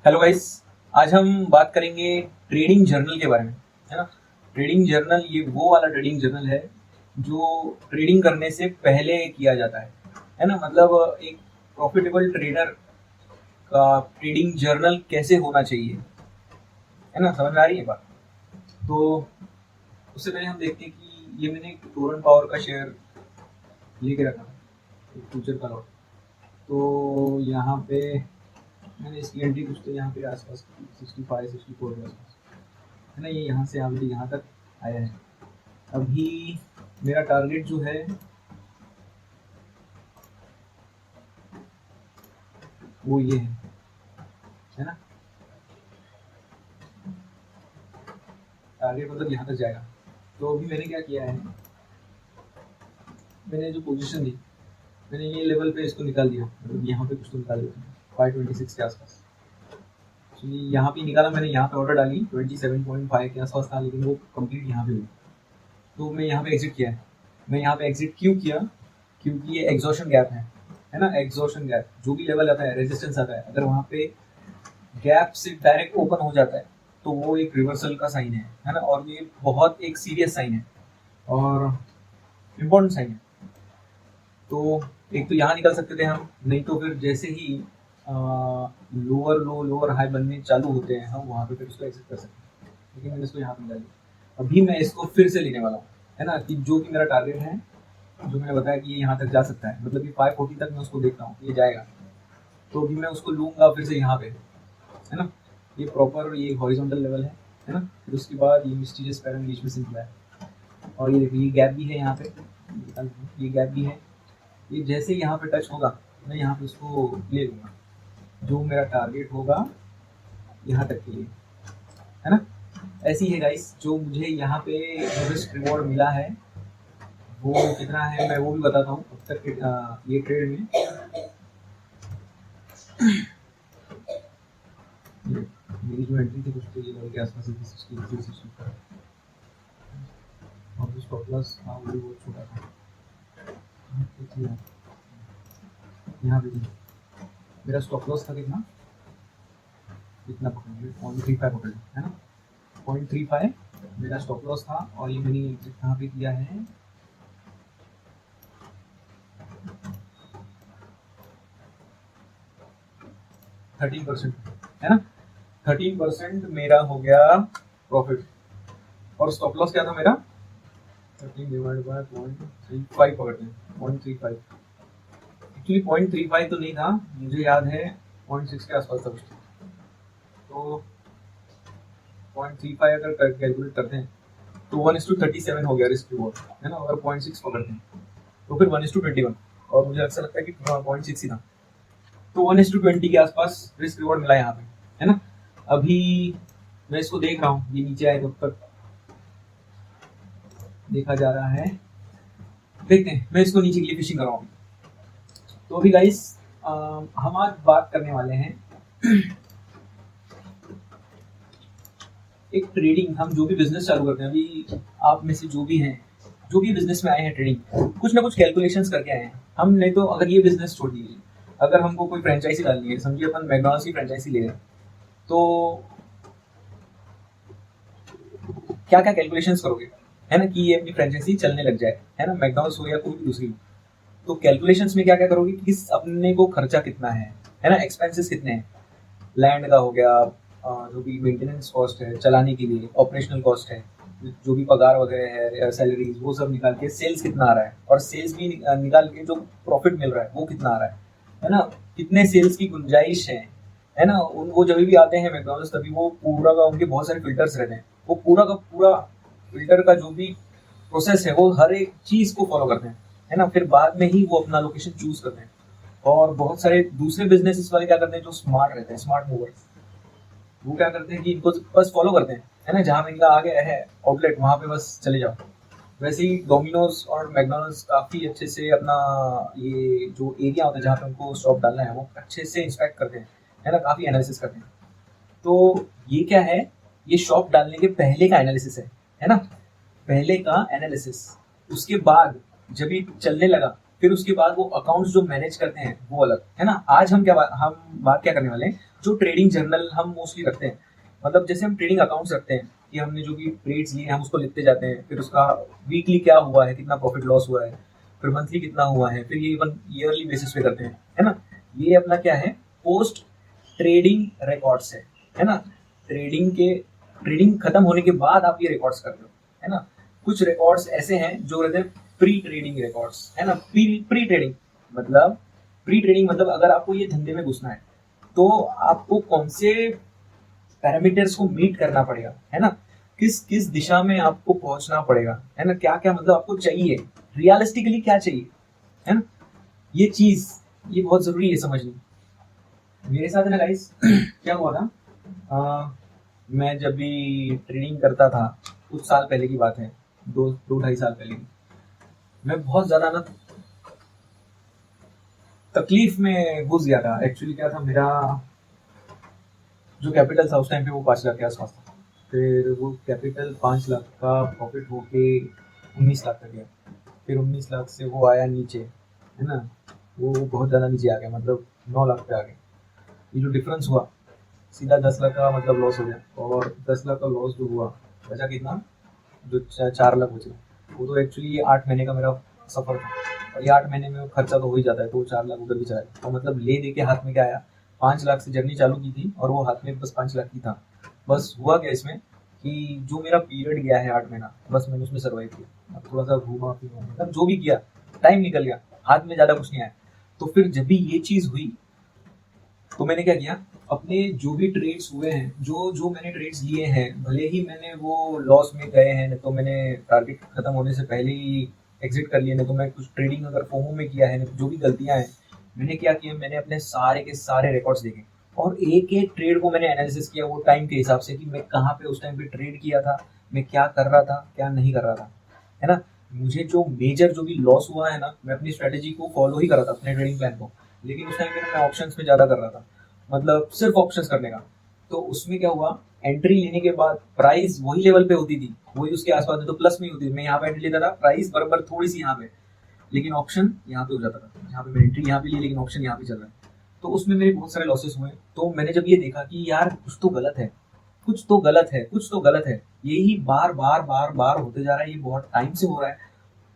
Hello guys. आज हम बात करेंगे ट्रेडिंग जर्नल के बारे में, है ना। ट्रेडिंग जर्नल ये वो वाला ट्रेडिंग जर्नल है जो ट्रेडिंग करने से पहले किया जाता है ना। मतलब एक प्रॉफिटेबल ट्रेडर का ट्रेडिंग जर्नल कैसे होना चाहिए, है ना। समझ में आ रही है बात। तो उससे पहले हम देखते हैं कि ये मैंने टोरेंट पावर का शेयर लेके रखा है, एक फ्यूचर का लॉट। तो यहाँ पे मैंने इसकी एंट्री कुछ तो यहाँ पे आसपास 65-64 के आसपास, है ना। ये यहाँ से ऑलरेडी यहाँ तक आया है। अभी मेरा टारगेट जो है वो ये है ना। टारगेट मतलब यहाँ तक जाएगा। तो अभी मैंने क्या किया है, मैंने जो पोजीशन दी, मैंने ये लेवल पे इसको निकाल दिया, मतलब यहाँ पे कुछ तो निकाल दिया 526 के आसपास। तो ये यहाँ पे निकाला मैंने, यहाँ पे ऑर्डर डाली 27.5 के आसपास था, लेकिन वो कंप्लीट यहाँ पे हुई। तो मैं यहाँ पे एग्जिट किया है। मैं यहाँ पे एग्जिट क्यों किया, क्योंकि ये एग्जॉशन गैप है ना। एग्जॉशन गैप जो भी लेवल आता है, रेजिस्टेंस आता है, अगर वहाँ पे गैप से डायरेक्ट ओपन हो जाता है तो वो एक रिवर्सल का साइन है ना। और ये बहुत एक सीरियस साइन है और इम्पोर्टेंट साइन है। तो एक तो यहाँ निकल सकते थे हम, नहीं तो फिर जैसे ही लोअर लो लोअर हाई बनने चालू होते हैं हम वहाँ पे फिर उसको एग्जिट कर सकते हैं। लेकिन मैंने इसको यहाँ पे निकाल दिया। अभी मैं इसको फिर से लेने वाला हूँ, है ना। कि जो कि मेरा टारगेट है, जो मैंने बताया कि ये यहाँ तक जा सकता है, मतलब कि 540 तक मैं उसको देखता हूँ ये जाएगा। तो अभी मैं उसको लूँगा फिर से यहाँ पे, है ना। ये प्रॉपर ये हॉरिजॉन्टल लेवल है ना। फिर उसके बाद ये मिस्टीरियस पैटर्न बीच में सिंपल है। और ये देखिए ये गैप भी है यहाँ पे, ये गैप भी है। ये जैसे यहाँ पे टच होगा मैं यहाँ पे उसको ले लूँगा, जो मेरा टारगेट होगा यहाँ तक के लिए, है ना। ऐसी है गाइस। जो मुझे यहाँ पे रिस्क रिवॉर्ड मिला है वो कितना है मैं वो भी बताता हूँ। अब तक ये ट्रेड में मेरी जो एंट्री थी कुछ तो ये लेवल के आसपास थी 60 और जो स्टॉप लॉस था वो भी बहुत छोटा था। यहाँ पे मेरा स्टॉप लॉस था कितना पकड़ लिया, 0.35 पकड़ लिया, है ना। 0.35 मेरा स्टॉप लॉस था। और ये मैंने एग्जिट कहाँ पे किया है, %13, है ना। 13% मेरा हो गया प्रॉफिट। और स्टॉप लॉस क्या था मेरा 13 डिवाइड बाय 0.35 पकड़ते हैं 0.35। एक्चुअली 0.35 तो नहीं था, मुझे याद है 0.6 के आसपास था कुछ। तो 0.35 अगर कैलकुलेट करते हैं तो 1:37 हो गया रिस्क रिवॉर्ड, है ना। अगर 0.6 पकड़ते हैं तो फिर 1:21, और मुझे ऐसा लगता है कि 0.6 ही था। तो 1:20 के आसपास रिस्क रिवॉर्ड मिला यहाँ पे, है ना। अभी मैं इसको देख रहा हूँ, ये नीचे आए तब तक देखा जा रहा है, देखते हैं। मैं इसको नीचे के लिए फिशिंग कर रहा हूँ। तो अभी गाइस हम आज बात करने वाले हैं एक ट्रेडिंग। हम जो भी बिजनेस चालू करते हैं, अभी आप में से जो भी हैं, जो भी बिजनेस में आए हैं ट्रेडिंग, कुछ ना कुछ कैलकुलेशंस करके आए हैं। हम नहीं तो अगर ये बिजनेस छोड़ दीजिए, अगर हमको कोई फ्रेंचाइजी डालनी है, समझिए अपन मैकडॉनल्ड्स की फ्रेंचाइजी ले रहे हैं, तो क्या क्या कैलकुलेशंस करोगे, है ना, कि ये अपनी फ्रेंचाइजी चलने लग जाए, है ना। मैकडॉनल्ड्स हो या कोई भी दूसरी। तो कैलकुलेशंस में क्या क्या करोगे, किस अपने को खर्चा कितना है ना, एक्सपेंसेस कितने हैं। लैंड का हो गया, जो भी मेंटेनेंस कॉस्ट है चलाने के लिए, ऑपरेशनल कॉस्ट है, जो भी पगार वगैरह है, सैलरीज, वो सब निकाल के सेल्स कितना आ रहा है, और सेल्स भी निकाल के जो प्रॉफिट मिल रहा है वो कितना आ रहा है ना। कितने सेल्स की गुंजाइश है ना। वो जब भी आते हैं मैकडॉनल्ड्स तभी वो पूरा का, उनके बहुत सारे फिल्टर्स रहते हैं, वो पूरा का पूरा फिल्टर का जो भी प्रोसेस है वो हर एक चीज को फॉलो करते हैं, है ना। फिर बाद में ही वो अपना लोकेशन चूज करते हैं। और बहुत सारे दूसरे बिजनेसेस वाले क्या करते हैं, जो स्मार्ट रहते हैं, स्मार्ट मूवर्स, वो क्या करते हैं कि इनको बस फॉलो करते हैं, है ना। जहाँ इनका आ गया है आउटलेट वहाँ पे बस चले जाओ। वैसे ही डोमिनोज और मैकडॉनल्ड्स काफ़ी अच्छे से अपना ये जो एरिया होता है जहाँ पे उनको स्टॉप डालना है वो अच्छे से इंस्पेक्ट करते हैं, है ना। काफ़ी एनालिसिस करते हैं। तो ये क्या है, ये शॉप डालने के पहले का एनालिसिस है ना। पहले का एनालिसिस, उसके बाद जब ये चलने लगा फिर उसके बाद वो अकाउंट्स जो मैनेज करते हैं वो अलग, है ना। आज हम बात क्या करने वाले हैं, जो ट्रेडिंग जर्नल हम मोस्टली रखते हैं, मतलब जैसे हम ट्रेडिंग अकाउंट्स रखते हैं कि हमने जो भी ट्रेड्स लिए हम उसको लिखते जाते हैं, फिर उसका वीकली क्या हुआ है, कितना प्रॉफिट लॉस हुआ है, फिर मंथली कितना हुआ है, फिर ये इवन ईयरली बेसिस पे करते हैं, है ना। ये अपना क्या है, पोस्ट ट्रेडिंग रिकॉर्ड्स है ना। ट्रेडिंग खत्म होने के बाद आप ये रिकॉर्ड्स कर रहे हो, है ना। कुछ रिकॉर्ड्स ऐसे हैं जो रहते हैं प्री ट्रेडिंग रिकॉर्ड्स, है ना। प्री ट्रेडिंग मतलब अगर आपको ये धंधे में घुसना है तो आपको कौन से पैरामीटर्स को मीट करना पड़ेगा, है ना। किस किस दिशा में आपको पहुंचना पड़ेगा, है ना। क्या क्या मतलब आपको चाहिए, रियलिस्टिकली क्या चाहिए, है ना। ये चीज ये बहुत जरूरी है समझनी। मेरे साथ है ना गाइस क्या हुआ था, मैं जब भी ट्रेडिंग करता था कुछ साल पहले की बात है, दो ढाई साल पहले की, मैं बहुत ज्यादा ना तकलीफ में घुस गया था। एक्चुअली क्या था, मेरा जो कैपिटल था उस टाइम पे वो 5 लाख के आसपास था। फिर वो कैपिटल 5 लाख का प्रॉफिट होके 19 लाख तक गया। फिर 19 लाख से वो आया नीचे, है ना। वो बहुत ज़्यादा नीचे आ गया, मतलब 9 लाख पे आ गया। ये जो डिफरेंस हुआ सीधा 10 लाख का मतलब लॉस हो गया। और 10 लाख का लॉस जो हुआ बचा कितना, जो 4 लाख बचे, वो तो एक्चुअली 8 महीने का मेरा सफ़र था। और ये 8 महीने में खर्चा तो हो ही जाता है, तो 4 लाख उधर भी चला गया। तो मतलब ले दे के हाथ में क्या आया, 5 लाख से जर्नी चालू की थी और वो हाथ में बस 5 लाख की था। बस हुआ क्या इसमें कि जो मेरा पीरियड गया है 8 महीना, बस मैंने उसमें सर्वाइव किया। अब थोड़ा सा घूमा फिरा, मतलब जो भी किया, टाइम निकल गया, हाथ में ज़्यादा कुछ नहीं आया। तो फिर जब भी ये चीज़ हुई तो मैंने क्या किया, अपने जो भी ट्रेड्स हुए हैं, जो जो मैंने ट्रेड्स लिए हैं, भले ही मैंने वो लॉस में गए हैं, नहीं तो मैंने टारगेट खत्म होने से पहले ही एग्जिट कर लिए, नहीं तो मैं कुछ ट्रेडिंग अगर फोमो में किया है, नहीं तो जो भी गलतियां हैं, मैंने क्या किया, मैंने अपने सारे के सारे रिकॉर्ड्स देखे और एक एक ट्रेड को मैंने एनालिसिस किया वो टाइम के हिसाब से कि मैं कहाँ पे उस टाइम पे ट्रेड किया था, मैं क्या कर रहा था, क्या नहीं कर रहा था, है ना। मुझे जो मेजर जो भी लॉस हुआ है ना, मैं अपनी स्ट्रेटेजी को फॉलो ही कर रहा था, अपने ट्रेडिंग प्लान को। लेकिन उस टाइम पे मैं ऑप्शंस में ज़्यादा कर रहा था, मतलब सिर्फ ऑप्शंस करने का। तो उसमें क्या हुआ, एंट्री लेने के बाद प्राइस वही लेवल पे होती थी, वही उसके आसपास में, तो प्लस में ही होती थी। मैं यहाँ पे एंट्री लेता था, प्राइस बराबर थोड़ी सी यहाँ पे, लेकिन ऑप्शन यहाँ पे हो जाता था। यहाँ पे मैंने एंट्री यहाँ पे ली, लेकिन ऑप्शन यहाँ पे चल रहा है। तो उसमें मेरे बहुत सारे लॉसेस हुए। तो मैंने जब ये देखा कि यार कुछ तो गलत है, कुछ तो गलत है, कुछ तो गलत है, यही बार बार बार बार होते जा रहा है, ये बहुत टाइम से हो रहा है।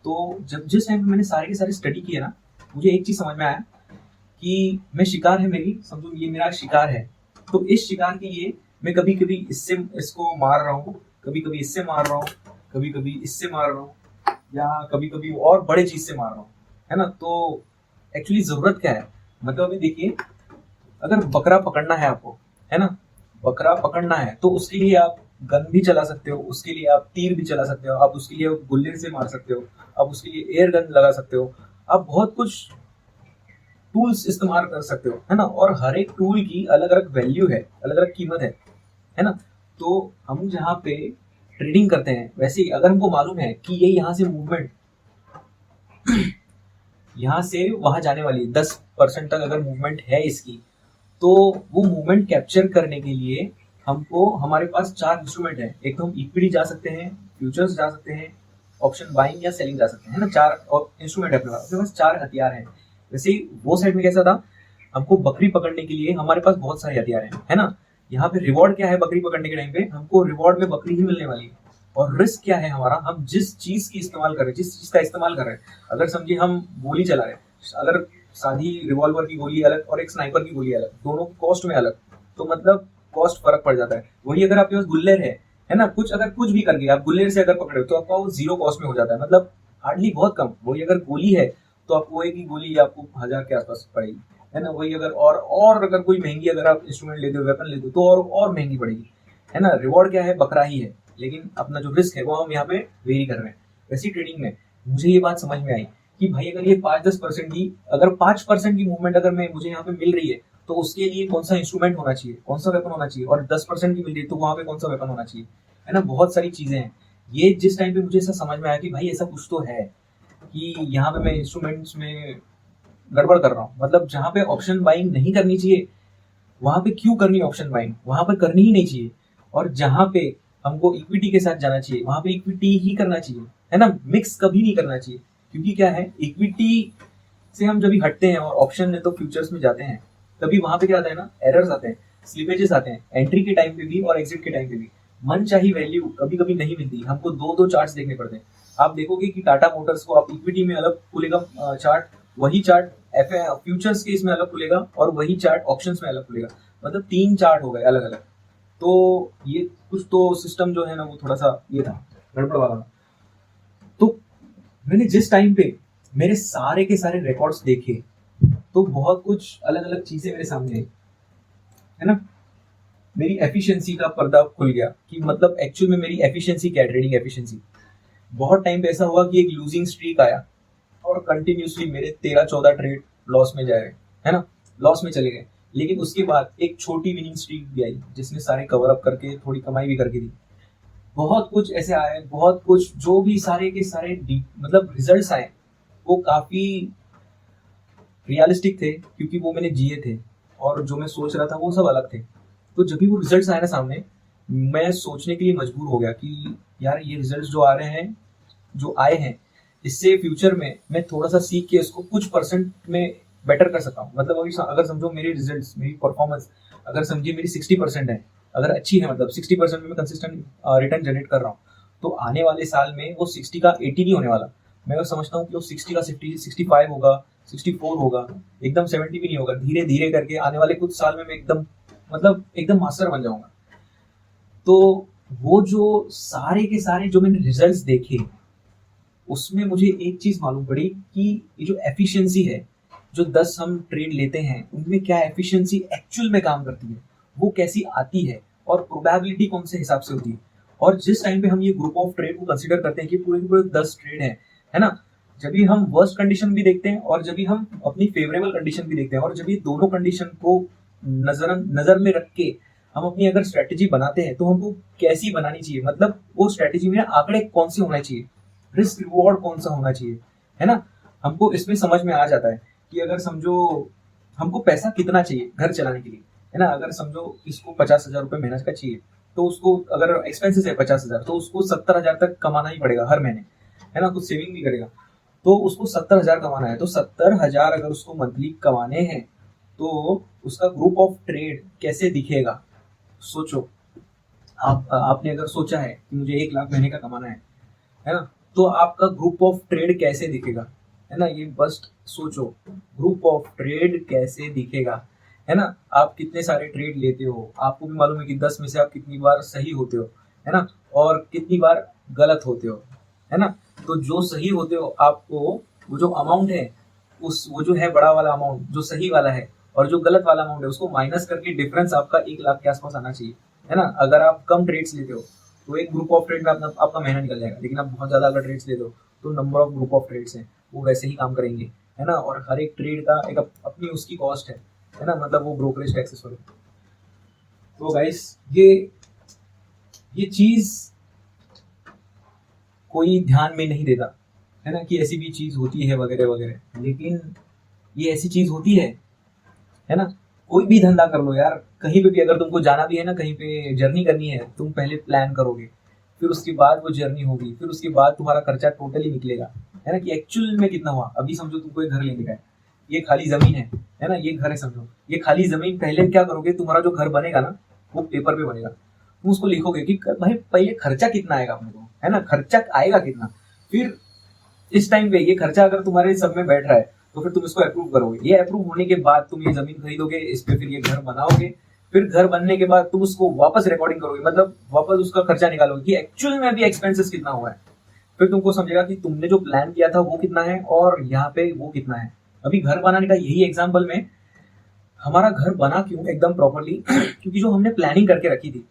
तो जब जिस टाइम पे मैंने सारे के सारे स्टडी किए ना, मुझे एक चीज समझ में आया कि मैं शिकार है मेरी, समझो ये मेरा शिकार है। तो इस शिकार के लिए मैं कभी कभी इससे इसको मार रहा हूँ, कभी कभी इससे मार रहा हूँ, कभी कभी इससे मार रहा हूँ, या कभी कभी और बड़े चीज से मार रहा हूँ, है ना। तो एक्चुअली जरूरत क्या है, मतलब अभी देखिए, अगर बकरा पकड़ना है आपको, है ना, बकरा पकड़ना है तो उसके लिए आप गन भी चला सकते हो, उसके लिए आप तीर भी चला सकते हो, आप उसके लिए गुल्ले से मार सकते हो, आप उसके लिए एयर गन लगा सकते हो, आप बहुत कुछ टूल्स इस्तेमाल कर सकते हो, है ना। और हर एक टूल की अलग अलग वैल्यू है, अलग अलग कीमत है ना। तो हम जहाँ पे ट्रेडिंग करते हैं, वैसे ही अगर हमको मालूम है कि ये यहाँ से मूवमेंट यहाँ से वहां जाने वाली 10% तक अगर मूवमेंट है इसकी, तो वो मूवमेंट कैप्चर करने के लिए हमको, हमारे पास 4 इंस्ट्रूमेंट है। एक तो हम इक्विटी जा सकते हैं, फ्यूचर्स जा सकते हैं, ऑप्शन बाइंग या सेलिंग जा सकते हैं, है ना। 4 इंस्ट्रूमेंट है अपने पास 4 हथियार हैं। वैसे ही वो साइड में कैसा था, हमको बकरी पकड़ने के लिए हमारे पास बहुत सारे हथियार हैं, है ना। यहाँ पे रिवॉर्ड क्या है, बकरी पकड़ने के टाइम पे हमको रिवॉर्ड में बकरी ही मिलने वाली है। और रिस्क क्या है हमारा, हम जिस चीज की इस्तेमाल कर रहे हैं, जिस चीज का इस्तेमाल कर रहे हैं, अगर समझिए हम गोली चला रहे हैं, अगर सादी रिवॉल्वर की गोली अलग और एक स्नाइपर की गोली अलग, दोनों की कॉस्ट में अलग, तो मतलब कॉस्ट फर्क पड़ जाता है। वही अगर आपके पास गुल्लेर है ना, कुछ अगर कुछ भी करके आप गुल्लेर से अगर पकड़े हो तो आपका वो 0 कॉस्ट में हो जाता है, मतलब हार्डली बहुत कम। वही अगर गोली है तो आपको एक ही गोली आपको 1000 के आसपास पड़ेगी, है ना। वही अगर और अगर कोई महंगी अगर आप इंस्ट्रूमेंट लेते हो, वेपन लेते हो, तो और महंगी पड़ेगी, है ना। रिवॉर्ड क्या है, बकरा ही है, लेकिन अपना जो रिस्क है वो हम यहाँ पे वेरी कर रहे हैं। वैसी ट्रेडिंग में मुझे ये बात समझ में आई कि भाई अगर ये 5-10% की, अगर 5% की मूवमेंट अगर मैं मुझे यहाँ पे मिल रही है, तो उसके लिए कौन सा इंस्ट्रूमेंट होना चाहिए, कौन सा वेपन होना चाहिए, और 10% की मिल रही है तो वहां पे कौन सा वेपन होना चाहिए, है ना। बहुत सारी चीजें हैं। ये जिस टाइम पे मुझे ऐसा समझ में आया कि भाई ऐसा कुछ तो है कि यहाँ पे मैं इंस्ट्रूमेंट्स में गड़बड़ कर रहा हूँ, मतलब जहाँ पे ऑप्शन बाइंग नहीं करनी चाहिए वहां पे क्यों करनी ऑप्शन बाइंग, वहां पर करनी ही नहीं चाहिए। और जहाँ पे हमको इक्विटी के साथ जाना चाहिए वहां पे इक्विटी ही करना चाहिए, है ना। मिक्स कभी नहीं करना चाहिए, क्योंकि क्या है, इक्विटी से हम जब भी हटते हैं और ऑप्शन में तो फ्यूचर्स में जाते हैं, तभी वहां पे क्या आता है ना, एरर्स आते हैं। स्लिपेजेस आते हैं एंट्री के टाइम पे भी और एग्जिट के टाइम पे भी। मन चाही वैल्यू कभी कभी नहीं मिलती, हमको दो दो चार्ट्स देखने पड़ते हैं। आप देखोगे कि टाटा मोटर्स को आप इक्विटी में अलग खुलेगा चार्ट, वही चार्ट एफ फ्यूचर्स के इसमें अलग खुलेगा और वही चार्ट ऑप्शंस में अलग खुलेगा, मतलब 3 चार्ट हो गए अलग अलग। तो ये कुछ तो सिस्टम जो है ना वो थोड़ा सा ये था गड़बड़ वाला। तो मैंने जिस टाइम पे मेरे सारे के सारे रिकॉर्ड्स देखे तो बहुत कुछ अलग अलग चीजें मेरे सामने आई, है ना। मेरी एफिशिएंसी का पर्दा खुल गया कि मतलब एक्चुअल में मेरी एफिशिएंसी क्या है, ट्रेडिंग एफिशिएंसी। बहुत टाइम पे ऐसा हुआ कि एक लूजिंग स्ट्रीक आया और कंटिन्यूसली मेरे 13-14 ट्रेड लॉस में जा रहे, है ना, लॉस में चले गए। लेकिन उसके बाद एक छोटी विनिंग स्ट्रीक भी आई जिसने सारे कवर अप करके थोड़ी कमाई भी करके दी। बहुत कुछ ऐसे आए, बहुत कुछ जो भी सारे के सारे मतलब रिजल्ट्स आए वो काफी रियलिस्टिक थे क्योंकि वो मैंने जिए थे और जो मैं सोच रहा था वो सब अलग थे। तो जब भी वो रिजल्ट्स आए ना सामने, मैं सोचने के लिए मजबूर हो गया कि यार ये रिजल्ट्स जो आ रहे हैं, जो आए हैं, इससे फ्यूचर में मैं थोड़ा सा सीख के इसको कुछ परसेंट में बेटर कर सकता हूँ। मतलब अभी अगर समझो मेरे रिजल्ट्स, मेरी परफॉर्मेंस अगर समझिए मेरी 60% है, अगर अच्छी है, मतलब 60% में मैं कंसिस्टेंट रिटर्न जनरेट कर रहा हूँ, तो आने वाले साल में वो 60 का 80 नहीं होने वाला। मैं समझता हूँ कि वो 60 का 65 होगा, 64 होगा, एकदम 70 भी नहीं होगा। धीरे धीरे करके आने वाले कुछ साल में मैं एकदम मतलब एकदम मास्टर बन जाऊंगा। तो वो जो सारे के सारे जो मैंने रिजल्ट्स देखे उसमें मुझे एक चीज मालूम पड़ी कि ये जो एफिशिएंसी है, जो 10 हम ट्रेड लेते हैं उनमें क्या एफिशिएंसी एक्चुअल में काम करती है, वो कैसी आती है और प्रोबेबिलिटी कौन से हिसाब से होती है। और जिस टाइम पे हम ये ग्रुप ऑफ ट्रेड को कंसीडर करते हैं कि पूरे के पूरे 10 ट्रेड है ना, जब भी हम वर्स्ट कंडीशन भी देखते हैं और जब भी हम अपनी फेवरेबल कंडीशन भी देखते हैं और जब ये दोनों कंडीशन को नजर में रख के हम अपनी अगर स्ट्रेटेजी बनाते हैं तो हमको कैसी बनानी चाहिए, मतलब वो स्ट्रेटेजी में आंकड़े कौन से होने चाहिए, रिस्क रिवॉर्ड कौन सा होना चाहिए, है ना। हमको इसमें समझ में आ जाता है कि अगर समझो हमको पैसा कितना चाहिए घर चलाने के लिए, है ना। अगर समझो इसको 50,000 रुपये महीने का चाहिए तो उसको अगर एक्सपेंसेस है 50,000 तो उसको 70,000 तक कमाना ही पड़ेगा हर महीने, है ना। कुछ सेविंग भी करेगा तो उसको 70,000 कमाना है। तो 70,000 अगर उसको मंथली कमाने हैं तो उसका ग्रुप ऑफ ट्रेड कैसे दिखेगा, सोचो। आपने अगर सोचा है कि मुझे 1 लाख महीने का कमाना है ना, तो आपका ग्रुप ऑफ ट्रेड कैसे दिखेगा, है ना। ये बस सोचो ग्रुप ऑफ ट्रेड कैसे दिखेगा, है ना। आप कितने सारे ट्रेड लेते हो, आपको भी मालूम है कि 10 में से आप कितनी बार सही होते हो, है ना, और कितनी बार गलत होते हो, है ना। तो जो सही होते हो आपको वो जो अमाउंट है उस वो जो है बड़ा वाला अमाउंट जो सही वाला है और जो गलत वाला अमाउंट है उसको माइनस करके डिफरेंस आपका 1 लाख के आसपास आना चाहिए, है ना। अगर आप कम ट्रेड्स लेते हो तो एक ग्रुप ऑफ ट्रेड में आपका महीना निकल जाएगा। लेकिन आप बहुत ज्यादा अगर ट्रेड्स लेते हो तो number of group of trades हैं वो वैसे ही काम करेंगे, है ना। और हर एक ट्रेड का एक अपनी उसकी कॉस्ट है ना, मतलब वो ब्रोकरेज टैक्सेस वगैरह। तो गाइस ये चीज कोई ध्यान में नहीं देता, है ना, कि ऐसी भी चीज होती है वगैरह वगैरह। लेकिन ये ऐसी चीज होती है ना। कोई भी धंधा कर लो यार, कहीं पे भी अगर तुमको जाना भी है ना, कहीं पे जर्नी करनी है, तुम पहले प्लान करोगे, फिर उसके बाद वो जर्नी होगी, फिर उसके बाद तुम्हारा खर्चा टोटली निकलेगा, है ना, कि एक्चुअल में कितना हुआ। अभी समझो तुमको एक घर लेने का है, ये खाली जमीन है ना, ये घर है समझो, ये खाली जमीन पहले क्या करोगे, तुम्हारा जो घर बनेगा ना वो पेपर पे बनेगा, तुम उसको लिखोगे कि भाई पहले खर्चा कितना आएगा अपने को, है ना, खर्चा आएगा कितना। फिर इस टाइम पे ये खर्चा अगर तुम्हारे सब में बैठ रहा है तो फिर तुम इसको अप्रूव करोगे। ये अप्रूव होने के बाद तुम ये जमीन खरीदोगे, इस पे फिर ये घर बनाओगे, फिर घर बनने के बाद तुम उसको वापस रिकॉर्डिंग करोगे, मतलब वापस उसका खर्चा निकालोगे कि एक्चुअल में अभी एक्सपेंसेस कितना हुआ है। फिर तुमको समझेगा कि तुमने जो प्लान किया था वो कितना है और यहाँ पे वो कितना है। अभी घर बनाने का यही एग्जाम्पल में, हमारा घर बना क्यों एकदम प्रॉपरली क्योंकि जो हमने प्लानिंग करके रखी थी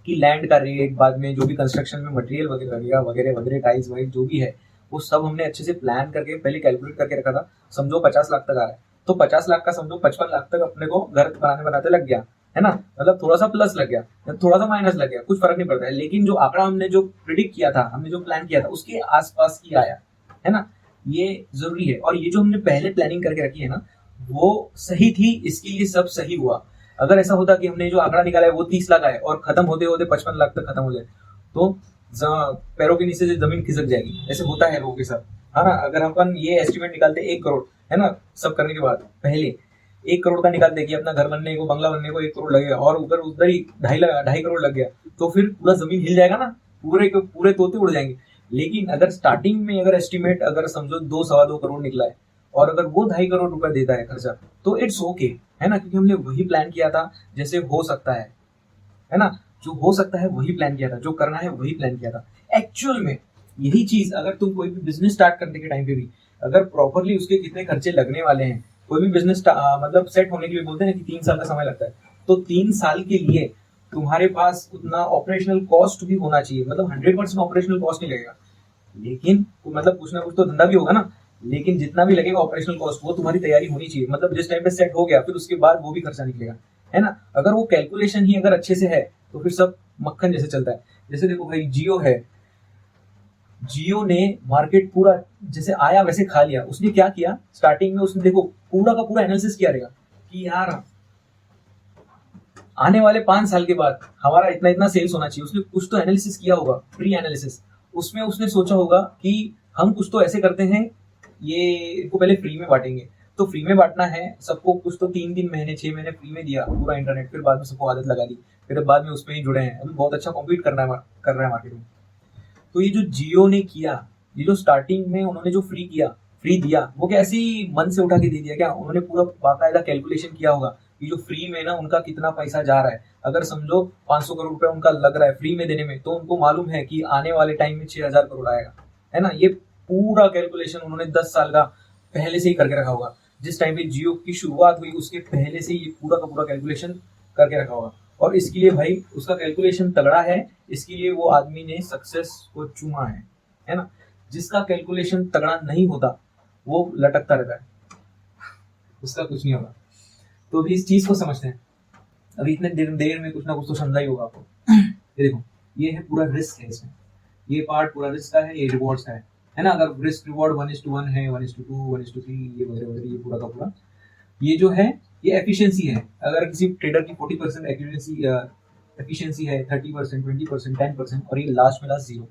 कि लैंड का रेट, बाद में जो भी कंस्ट्रक्शन में मटेरियल वगैरह लगेगा वगैरह वगैरह, टाइल्स वाइल्स जो भी है वो सब हमने अच्छे से प्लान करके पहले कैलकुलेट करके रखा था। समझो 50 लाख तक आ रहा है तो 50 लाख का समझो 55 लाख तक अपने को घर बनाते लग गया, है ना। मतलब थोड़ा सा प्लस लग गया, थोड़ा सा माइनस लग गया, कुछ फर्क नहीं पड़ता है। लेकिन जो आंकड़ा हमने जो प्रिडिक्ट किया था, हमने जो प्लान किया था उसके आसपास ही आया, है ना। ये जरूरी है। और ये जो हमने पहले प्लानिंग करके रखी है ना वो सही थी, इसके लिए सब सही हुआ। अगर ऐसा होता कि हमने जो आंकड़ा निकाला है वो 30 लाख आए और खत्म होते होते 55 लाख तक खत्म हो जाए तो पैरों के नीचे से जमीन खिसक जाएगी। ऐसे होता है लोगों के साथ, है ना। अगर अपन ये एस्टिमेट निकालते 1 करोड़, है ना, सब करने के बाद पहले 1 करोड़ का निकाल देखिए, अपना घर बनने को, बंगला बनने को 1 करोड़ लगेगा, और उधर ही 2.5 करोड़ लग गया, तो फिर पूरा जमीन हिल जाएगा ना, पूरे के पूरे तोते उड़ जाएंगे। लेकिन अगर स्टार्टिंग में अगर एस्टिमेट अगर समझो 2 सवा 2 करोड़ निकला है, और अगर वो 2.5 करोड़ रुपए देता है खर्चा, तो इट्स ओके, है ना, क्योंकि हमने वही प्लान किया था जैसे हो सकता है ना, जो हो सकता है वही प्लान किया था, जो करना है वही प्लान किया था। एक्चुअल में यही चीज अगर तुम कोई भी बिजनेस स्टार्ट करने के टाइम पे भी अगर प्रॉपरली उसके कितने खर्चे लगने वाले हैं, कोई भी बिजनेस मतलब सेट होने के लिए बोलते हैं कि 3 साल का समय लगता है, तो 3 साल के लिए तुम्हारे पास उतना ऑपरेशनल कॉस्ट भी होना चाहिए, मतलब 100% ऑपरेशनल कॉस्ट नहीं लगेगा, लेकिन मतलब कुछ ना कुछ तो धंधा भी होगा ना, लेकिन जितना भी लगेगा ऑपरेशनल कॉस्ट वो तुम्हारी तैयारी होनी चाहिए, मतलब जिस टाइम पे सेट हो गया फिर उसके बाद वो भी खर्चा निकलेगा, है ना। अगर वो कैलकुलेशन ही अगर अच्छे से है तो फिर सब मक्खन जैसे चलता है। जैसे देखो भाई जियो है, जियो ने मार्केट पूरा जैसे आया वैसे खा लिया। उसने क्या किया, स्टार्टिंग में उसने देखो पूरा का पूरा एनालिसिस किया रहेगा कि यार आने वाले 5 साल के बाद हमारा इतना इतना सेल्स होना चाहिए। उसने कुछ तो एनालिसिस किया होगा, प्री एनालिसिस। उसमें उसने सोचा होगा कि हम कुछ तो ऐसे करते हैं, ये इनको पहले फ्री में बांटेंगे, तो फ्री में बांटना है सबको, कुछ तो 3 महीने 6 महीने फ्री में दिया पूरा इंटरनेट, फिर बाद में सबको आदत लगा दी, फिर बाद में उसमें ही जुड़े हैं, अभी बहुत अच्छा कॉम्पीट कर रहा है मार्केट में। तो ये जो जियो ने किया, ये जो स्टार्टिंग में उन्होंने जो फ्री दिया, वो क्या ऐसे ही मन से उठा के दे दिया क्या? उन्होंने पूरा बाकायदा कैलकुलेशन किया होगा कि जो फ्री में ना उनका कितना पैसा जा रहा है। अगर समझो 500 करोड़ रुपए उनका लग रहा है फ्री में देने में, तो उनको मालूम है कि आने वाले टाइम में 6,000 करोड़ आएगा, है ना। ये पूरा कैलकुलेशन उन्होंने 10 साल का पहले से ही करके रखा होगा। जिस टाइम पे जियो की शुरुआत हुई उसके पहले से ये पूरा का पूरा कैलकुलेशन करके रखा होगा। और इसके लिए भाई उसका कैलकुलेशन तगड़ा है, इसके लिए वो आदमी ने सक्सेस को चुना है ना। जिसका कैलकुलेशन तगड़ा नहीं होता वो लटकता रहता है, उसका कुछ नहीं होगा। तो अभी इस चीज को समझते हैं। अभी इतने देर में कुछ ना कुछ तो समझा ही होगा आपको। ये देखो, ये है पूरा रिस्क है इसमें, ये पार्ट पूरा रिस्क का है, ये रिवॉर्ड्स का है ना। अगर रिस्क रिवॉर्ड 1:1 है, 1:2, 1:3, ये वगैरह ये पूरा का पूरा, ये जो है ये एफिशिएंसी है। अगर किसी ट्रेडर की 40% एफिशिएंसी है, 30%, 20%, 10%, और ये लास्ट में लास्ट 0,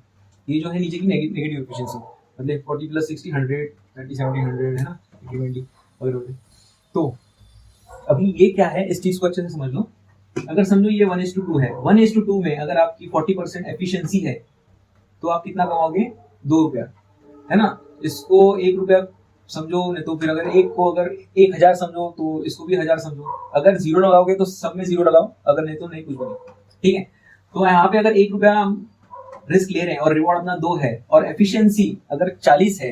ये जो है नीचे की नेगेटिव एफिशिएंसी, मतलब 40 + 60 100, 30 70 100, है ना, 80 20 वगैरह। तो अभी ये क्या है, इस चीज को अच्छे से समझ लो। अगर समझो ये 1:2 है, 1:2 में अगर आपकी 40% एफिशिएंसी है तो आप कितना कमाओगे? 2 रुपया, है ना। इसको 1 रुपया समझो, नहीं तो फिर अगर एक को अगर 1000 समझो तो इसको भी 1000 समझो। अगर 0 लगाओगे तो सब में 0 लगाओ, अगर नहीं तो नहीं, कुछ बने, ठीक है। तो यहाँ पे अगर 1 रुपया रिस्क ले रहे हैं और रिवॉर्ड अपना 2 है, और एफिशिएंसी अगर 40 है,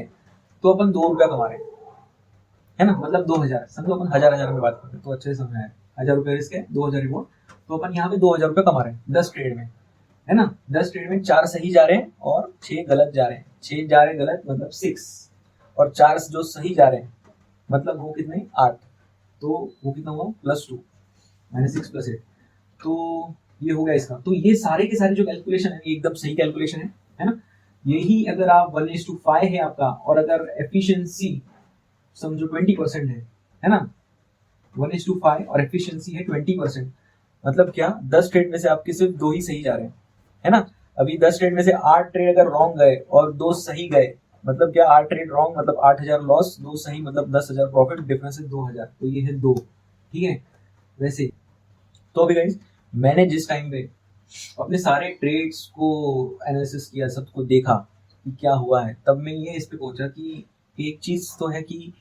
तो अपन 2 रुपया कमा रहे हैं, है ना। मतलब 2000 समझो, अपन 1000 में बात करते हैं तो अच्छे से समझना है। 1000 रुपया रिस्क है, 2000 रिवॉर्ड, तो अपन यहाँ पे 2000 रुपया कमा रहे हैं 10 ट्रेड में, है ना। 10 ट्रेड में 4 सही जा रहे हैं और 6 गलत जा रहे हैं। 6 जा रहे हैं गलत मतलब 6, और 4 जो सही जा रहे हैं मतलब वो कितने? 8। तो वो कितना हुआ? +2 -6 + 8, तो ये हो गया इसका। तो ये सारे के सारे जो कैलकुलेशन है ये एकदम सही कैलकुलेशन है ना। यही अगर आप 1:5 है आपका, और अगर एफिशिएंसी समझो 20% है ना, 1:5 और एफिशिएंसी है 20%, मतलब क्या 10 ट्रेड में से आपके सिर्फ 2 ही सही जा रहे हैं, है ना। अभी 10 ट्रेड में से 8 ट्रेड अगर रॉन्ग गए और 2 सही गए, मतलब क्या 8 ट्रेड रॉन्ग मतलब 8000 लॉस, 2 सही मतलब 10,000 प्रॉफिट, डिफरेंस है 2000, तो ये है 2, ठीक है। वैसे तो अभी गाइस मैंने जिस टाइम पे अपने सारे ट्रेड्स को एनालिसिस किया, सबको देखा कि क्या हुआ है, तब मैं ये इस पे पहुंचा कि एक चीज तो है कि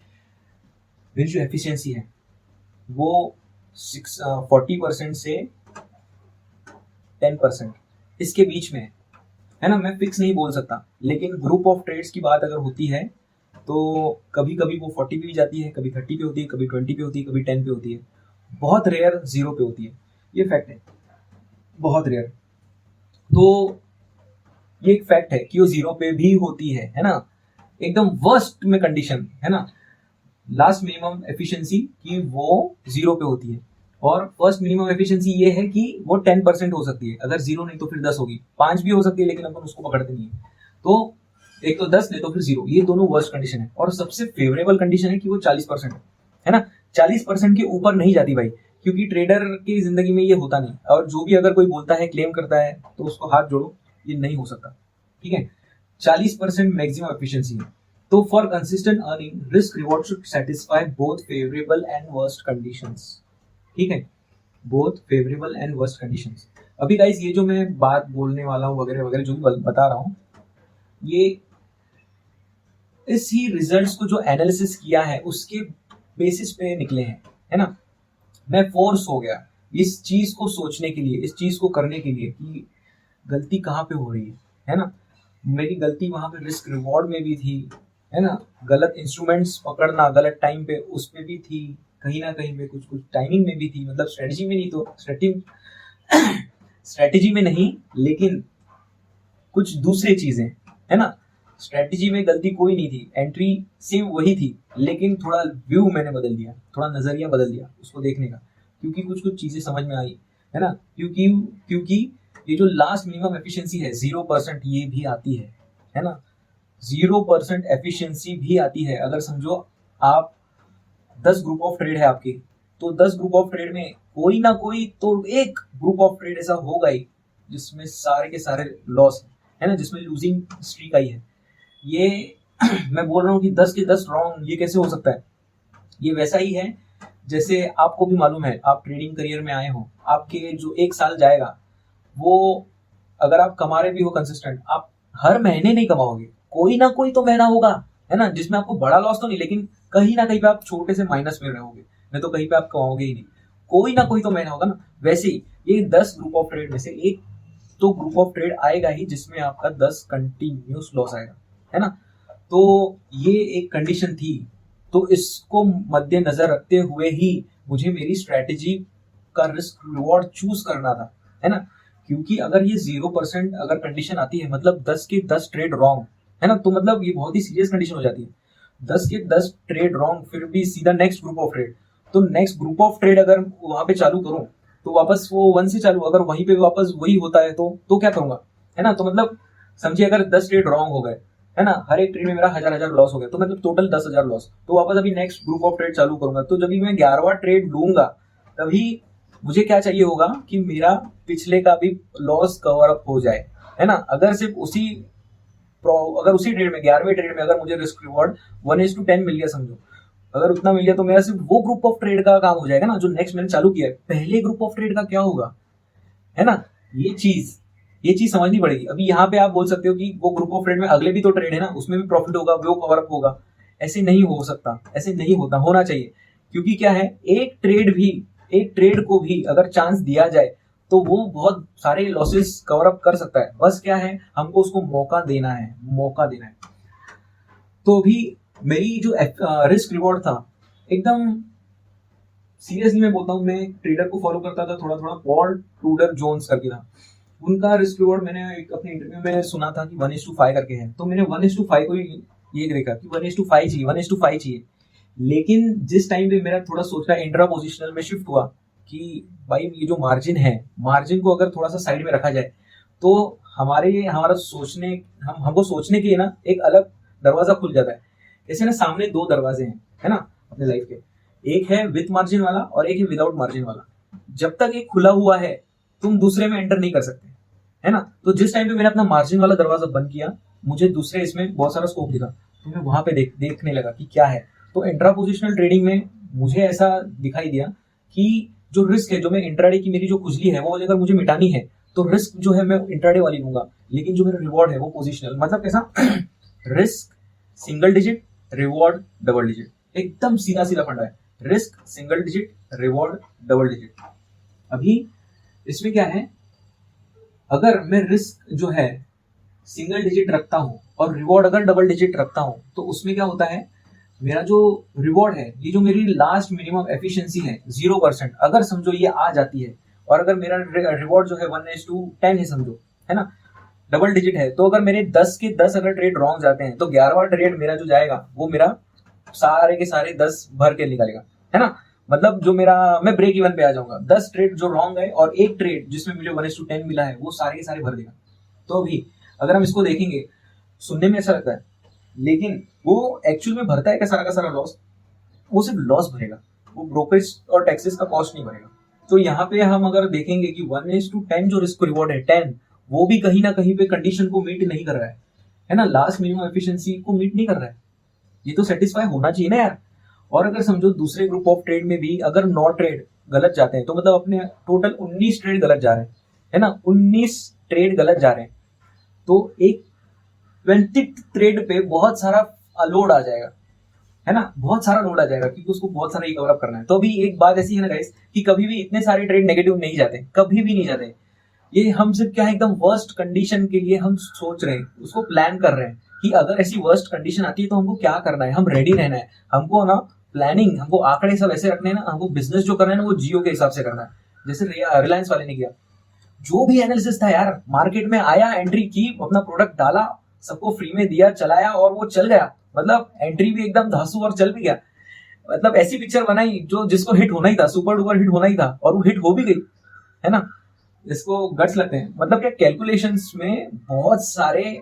मेरी जो एफिशिएंसी है वो 40% से 10% इसके बीच में है ना। मैं फिक्स नहीं बोल सकता, लेकिन ग्रुप ऑफ ट्रेड्स की बात अगर होती है तो कभी कभी वो 40 पे भी जाती है, कभी 30 पे होती है, कभी 20 पे होती है, कभी 10 पे होती है, बहुत रेयर 0 पे होती है। ये फैक्ट है, बहुत रेयर। तो ये एक फैक्ट है कि वो 0 पे भी होती है ना। एकदम वर्स्ट में कंडीशन है ना, लास्ट मिनिमम एफिशिएंसी की वो 0 पे होती है, और फर्स्ट मिनिमम एफिशिएंसी ये है कि वो 10% हो सकती है। अगर 0 नहीं तो फिर 10 होगी, 5 भी हो सकती है, लेकिन अपन उसको पकड़ते नहीं है। तो एक तो 10 नहीं तो फिर 0, ये दोनों वर्स्ट कंडीशन है। और सबसे फेवरेबल कंडीशन है कि वो 40% है ना। 40% के ऊपर नहीं जाती भाई, क्योंकि ट्रेडर की जिंदगी में ये होता नहीं। और जो भी अगर कोई बोलता है, क्लेम करता है, तो उसको हाथ जोड़ो, ये नहीं हो सकता, ठीक है। 40% मैक्सिमम एफिशिएंसी है। तो for consistent earning risk reward should satisfy both favourable and worst conditions. ठीक है, both favourable and worst conditions. अभी गाइस ये जो मैं बात बोलने वाला हूँ वगैरह वगैरह जो भी बता रहा हूँ, ये इस ही रिजल्ट्स को जो एनालिसिस किया है उसके बेसिस पे निकले हैं, है ना। मैं फोर्स हो गया इस चीज को सोचने के लिए, इस चीज को करने के लिए कि गलती कहाँ पे हो रही है ना। मेरी गलती वहां पे रिस्क रिवॉर्ड में भी थी, है ना। गलत इंस्ट्रूमेंट्स पकड़ना गलत टाइम पे उस पे भी थी, कहीं ना कहीं पे कुछ कुछ टाइमिंग में भी थी, मतलब स्ट्रेटजी में नहीं तो स्ट्रेटजी में नहीं लेकिन कुछ दूसरी चीजें, है ना। स्ट्रेटजी में गलती कोई नहीं थी, एंट्री सेम वही थी, लेकिन थोड़ा व्यू मैंने बदल दिया, थोड़ा नजरिया बदल दिया उसको देखने का, क्योंकि कुछ कुछ चीजें समझ में आई, है ना। क्योंकि ये जो लास्ट मिनिमम एफिशिएंसी है 0%, ये भी आती है ना। 0% एफिशिएंसी भी आती है। अगर समझो आप 10 ग्रुप ऑफ ट्रेड है आपके, तो 10 ग्रुप ऑफ ट्रेड में कोई ना कोई तो एक ग्रुप ऑफ ट्रेड ऐसा होगा ही जिसमें सारे के सारे लॉस है ना, जिसमें लूजिंग स्ट्रीक आई है। ये मैं बोल रहा हूँ कि 10 के 10 रॉन्ग, ये कैसे हो सकता है। ये वैसा ही है जैसे आपको भी मालूम है, आप ट्रेडिंग करियर में आए हो, आपके जो 1 साल जाएगा वो अगर आप कमा रहे भी हो कंसिस्टेंट, आप हर महीने नहीं कमाओगे, कोई ना कोई तो महीना होगा, है ना, जिसमें आपको बड़ा लॉस तो नहीं, लेकिन कहीं ना कहीं पे आप छोटे से माइनस में रहोगे, नहीं तो कहीं पे आप कमाओगे ही नहीं, कोई ना कोई तो महीना होगा ना। वैसे ही ये 10 ग्रुप ऑफ ट्रेड में से एक तो ग्रुप ऑफ ट्रेड आएगा ही जिसमें आपका 10 कंटिन्यूस लॉस आएगा, है ना। तो ये एक कंडीशन थी, तो इसको मद्देनजर रखते हुए ही मुझे मेरी स्ट्रेटेजी का रिस्क रिवॉर्ड चूज करना था, है ना। क्योंकि अगर ये 0% अगर कंडीशन आती है, मतलब 10 के 10 ट्रेड रॉन्ग, है ना, तो मतलब ये बहुत ही सीरियस कंडीशन हो जाती है। 10 के 10 ट्रेड रॉन्ग, फिर भी सीधा नेक्स्ट ग्रुप ऑफ ट्रेड, तो नेक्स्ट ग्रुप ऑफ ट्रेड अगर वहां पे चालू करूं तो वापस वो 1 से चालू, अगर वहीं पे वापस वही होता है तो क्या करूंगा, है ना। तो मतलब समझिए अगर 10 ट्रेड रॉन्ग हो गए, है ना, हर एक ट्रेड में मेरा 1000 लॉस हो गया, तो मतलब टोटल 10,000 लॉस, तो वापस अभी नेक्स्ट ग्रुप ऑफ ट्रेड चालू करूंगा, तो जब भी मैं 11वां ट्रेड लूंगा तभी मुझे क्या चाहिए होगा कि मेरा पिछले का भी लॉस कवर अप हो जाए, है ना। अगर सिर्फ उसी ट्रेड में 11वें ट्रेड में अगर मुझे रिस्क रिवॉर्ड 1:10 मिल गया, समझो अगर उतना मिल गया, तो मेरा सिर्फ वो ग्रुप ऑफ ट्रेड का काम हो जाएगा ना जो नेक्स्ट मैंने चालू किया है। पहले ग्रुप ऑफ ट्रेड का क्या होगा, है ना। ये चीज समझनी पड़ेगी। अभी यहाँ पे आप बोल सकते हो कि वो ग्रुप ऑफ ट्रेड में अगले भी तो ट्रेड है ना, उसमें भी प्रॉफिट होगा, वो कवर अप होगा। ऐसे नहीं हो सकता, ऐसे नहीं होता, होना चाहिए। क्योंकि क्या है, एक ट्रेड को भी अगर चांस दिया जाए तो वो बहुत सारे लॉसेस कवर अप कर सकता है। बस क्या है, हमको उसको मौका देना है। तो अभी मेरी जो रिस्क रिवॉर्ड था, एकदम सीरियसली मैं बोलता हूँ, मैं एक ट्रेडर को फॉलो करता था थोड़ा थोड़ा, पॉल ट्रूडर जोन्स करके था। उनका रिस्क रिवॉर्ड मैंने एक अपने इंटरव्यू में सुना था कि 1:5 करके है, तो मैंने 1:5 को ये देखा कि 1:5 चाहिए। लेकिन जिस टाइम पे मेरा थोड़ा सोचना इंट्रा पोजिशनल में शिफ्ट हुआ कि भाई ये जो मार्जिन है, मार्जिन को अगर थोड़ा सा साइड में रखा जाए तो हमारा सोचने, हमको सोचने के लिए ना एक अलग दरवाजा खुल जाता है। जैसे ना सामने 2 दरवाजे हैं, है ना, अपने लाइफ के, एक है विथ मार्जिन वाला और एक है विदाउट मार्जिन वाला। जब तक एक खुला हुआ है तुम दूसरे में एंटर नहीं कर सकते, है ना। तो जिस टाइम पे मैंने अपना मार्जिन वाला दरवाजा बंद किया, मुझे दूसरे इसमें बहुत सारा स्कोप दिखा, तो मैं वहां पे देखने लगा कि क्या है। तो इंट्रा पोजिशनल ट्रेडिंग में मुझे ऐसा दिखाई दिया कि जो रिस्क है, जो मैं इंट्राडे की मेरी जो खुजली है, वो अगर मुझे मिटानी है तो रिस्क जो है मैं इंट्राडे वाली लूंगा, लेकिन जो मेरा रिवॉर्ड है वो पोजिशनल। मतलब कैसा risk single digit, reward double digit, एकदम सीधा सीधा फंडा है। Risk single digit, reward double digit. अभी इसमें क्या है, अगर मैं रिस्क जो है सिंगल डिजिट रखता हूं और रिवॉर्ड अगर डबल डिजिट रखता हूं, तो उसमें क्या होता है, मेरा जो रिवॉर्ड है, ये जो मेरी लास्ट मिनिमम एफिशिएंसी है 0%, अगर समझो ये आ जाती है, और अगर मेरा रिवॉर्ड जो है 1:10 है समझो, है ना, डबल डिजिट है, तो अगर मेरे 10 के 10 अगर ट्रेड रॉन्ग जाते हैं, तो 11वां ट्रेड मेरा जो जाएगा वो मेरा सारे के सारे 10 भर के निकालेगा, है ना। मतलब जो मेरा, मैं ब्रेक इवन पे आ जाऊंगा। 10 ट्रेड जो रॉन्ग है और एक ट्रेड जिसमें मुझे 1:10 मिला है, वो सारे के सारे भर देगा। तो अभी अगर हम इसको देखेंगे, सुनने में अच्छा लगता है, लेकिन वो एक्चुअल में भरता है क्या सारा का सारा लॉस? वो सिर्फ लॉस भरेगा, वो ब्रोकरेज और टैक्सेस का कॉस्ट नहीं भरेगा। तो यहाँ पे हम अगर देखेंगे कि 1:10 जो रिस्क रिवॉर्ड है 10, वो भी कहीं ना कहीं पे कंडीशन को मीट नहीं कर रहा है ना, लास्ट मिनिमम एफिशिएंसी को मीट नहीं कर रहा है। ये तो सेटिस्फाई होना चाहिए ना यार। और अगर समझो दूसरे ग्रुप ऑफ ट्रेड में भी अगर 9 ट्रेड गलत जाते हैं तो मतलब अपने टोटल 19 ट्रेड गलत जा रहे हैं, है ना, 19 ट्रेड गलत जा रहे हैं, तो एक 20 ट्रेड पे बहुत सारा लोड आ जाएगा, है ना, बहुत सारा लोड आ जाएगा क्योंकि उसको बहुत सारा कवर अप करना है। तो अभी एक बात ऐसी है ना गाइस कि कभी भी इतने सारे ट्रेड नेगेटिव नहीं जाते, कभी भी नहीं जाते। ये हम सिर्फ क्या है, एकदम वर्स्ट कंडीशन के लिए हम सोच रहे हैं, उसको प्लान कर रहे हैं कि अगर ऐसी वर्स्ट कंडीशन आती है तो हमको क्या करना है, हम रेडी रहना है। हमको ना प्लानिंग, हमको आंकड़े सब ऐसे रखने हैं ना, हमको बिजनेस जो करना है ना वो जियो के हिसाब से करना है, जैसे रिलायंस वाले ने किया। जो भी एनालिसिस था यार, मार्केट में आया, एंट्री की, अपना प्रोडक्ट डाला, सबको फ्री में दिया, चलाया और वो चल गया। मतलब एंट्री भी एकदम धांसू और चल भी गया। मतलब ऐसी पिक्चर बनाई जो जिसको हिट होना ही था, सुपर डुपर हिट होना ही था, और वो हिट हो भी गई, है ना। इसको गट्स लगते हैं। मतलब क्या, कैलकुलेशंस में बहुत सारे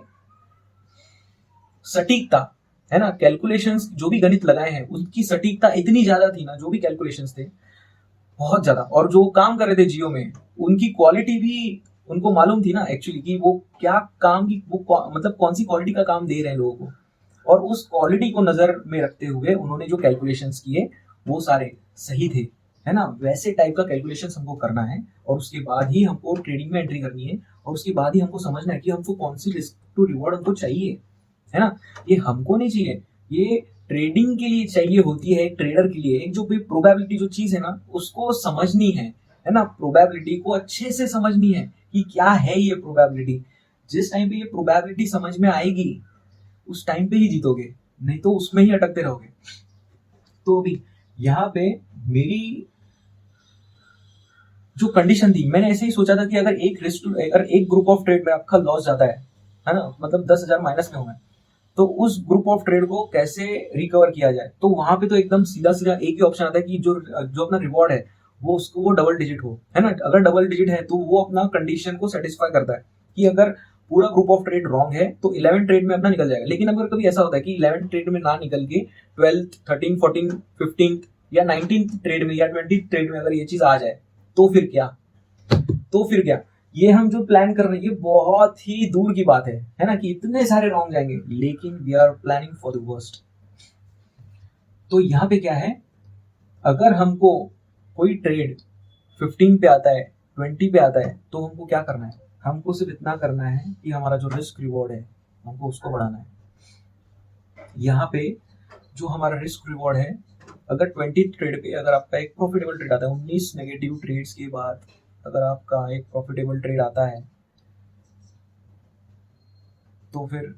सटीकता, है ना, कैलकुलेशंस जो भी गणित लगाए हैं उनकी सटीकता इतनी ज्यादा थी ना, जो भी कैलकुलेशंस थे बहुत ज्यादा। और जो काम कर रहे थे जियो में उनकी क्वालिटी भी उनको मालूम थी ना एक्चुअली कि वो क्या काम की, वो मतलब कौन सी क्वालिटी का काम दे रहे हैं लोगों को, और उस क्वालिटी को नजर में रखते हुए उन्होंने जो कैलकुलेशंस किए वो सारे सही थे, है ना। वैसे टाइप का कैलकुलेशंस हमको करना है और उसके बाद ही हमको ट्रेडिंग में एंट्री करनी है, और उसके बाद ही हमको समझना है कि हमको कौन सी रिस्क टू रिवॉर्ड हमको चाहिए, है ना। ये हमको नहीं चाहिए, ये ट्रेडिंग के लिए चाहिए होती है, एक ट्रेडर के लिए। एक जो भी प्रोबेबिलिटी जो चीज है ना उसको समझनी है ना, प्रोबेबिलिटी को अच्छे से समझनी है कि क्या है ये प्रोबेबिलिटी। जिस टाइम पे ये प्रोबेबिलिटी समझ में आएगी उस टाइम पे ही जीतोगे, नहीं तो उसमें ही अटकते रहोगे। तो अभी यहाँ पे मेरी जो कंडीशन थी, मैंने ऐसे ही सोचा था कि अगर एक ग्रुप ऑफ ट्रेड में आपका लॉस जाता है ना, मतलब 10,000 माइनस में होगा, तो उस ग्रुप ऑफ ट्रेड को कैसे रिकवर किया जाए। तो वहां पे तो एकदम सीधा सीधा एक ही ऑप्शन आता है कि जो जो अपना रिवॉर्ड है वो उसको वो डबल डिजिट हो, है ना। अगर डबल डिजिट है तो वो अपना कंडीशन को सेटिस्फाई करता है कि अगर पूरा ग्रुप ऑफ ट्रेड रॉन्ग है तो 11 ट्रेड में अपना निकल जाएगा। लेकिन अगर कभी ऐसा होता है कि 11 ट्रेड में ना निकल के 12th 13 14 15 या 19 ट्रेड में या 20 ट्रेड में अगर ये चीज आ जाए तो फिर क्या, तो फिर क्या। ये हम जो प्लान कर रहे हैं ये बहुत ही दूर की बात है ना, कि इतने सारे रॉन्ग जाएंगे, लेकिन we are planning for the worst. तो यहाँ पे क्या है, अगर हमको कोई ट्रेड 15 पे आता है, 20 पे आता है, तो हमको क्या करना है, हमको सिर्फ इतना करना है कि हमारा जो रिस्क रिवॉर्ड है हमको उसको बढ़ाना है। यहाँ पे जो हमारा रिस्क रिवॉर्ड है, अगर 20 ट्रेड पे अगर आपका एक प्रॉफिटेबल ट्रेड आता है, 19 नेगेटिव ट्रेड्स के बाद अगर आपका एक प्रॉफिटेबल ट्रेड आता है, तो फिर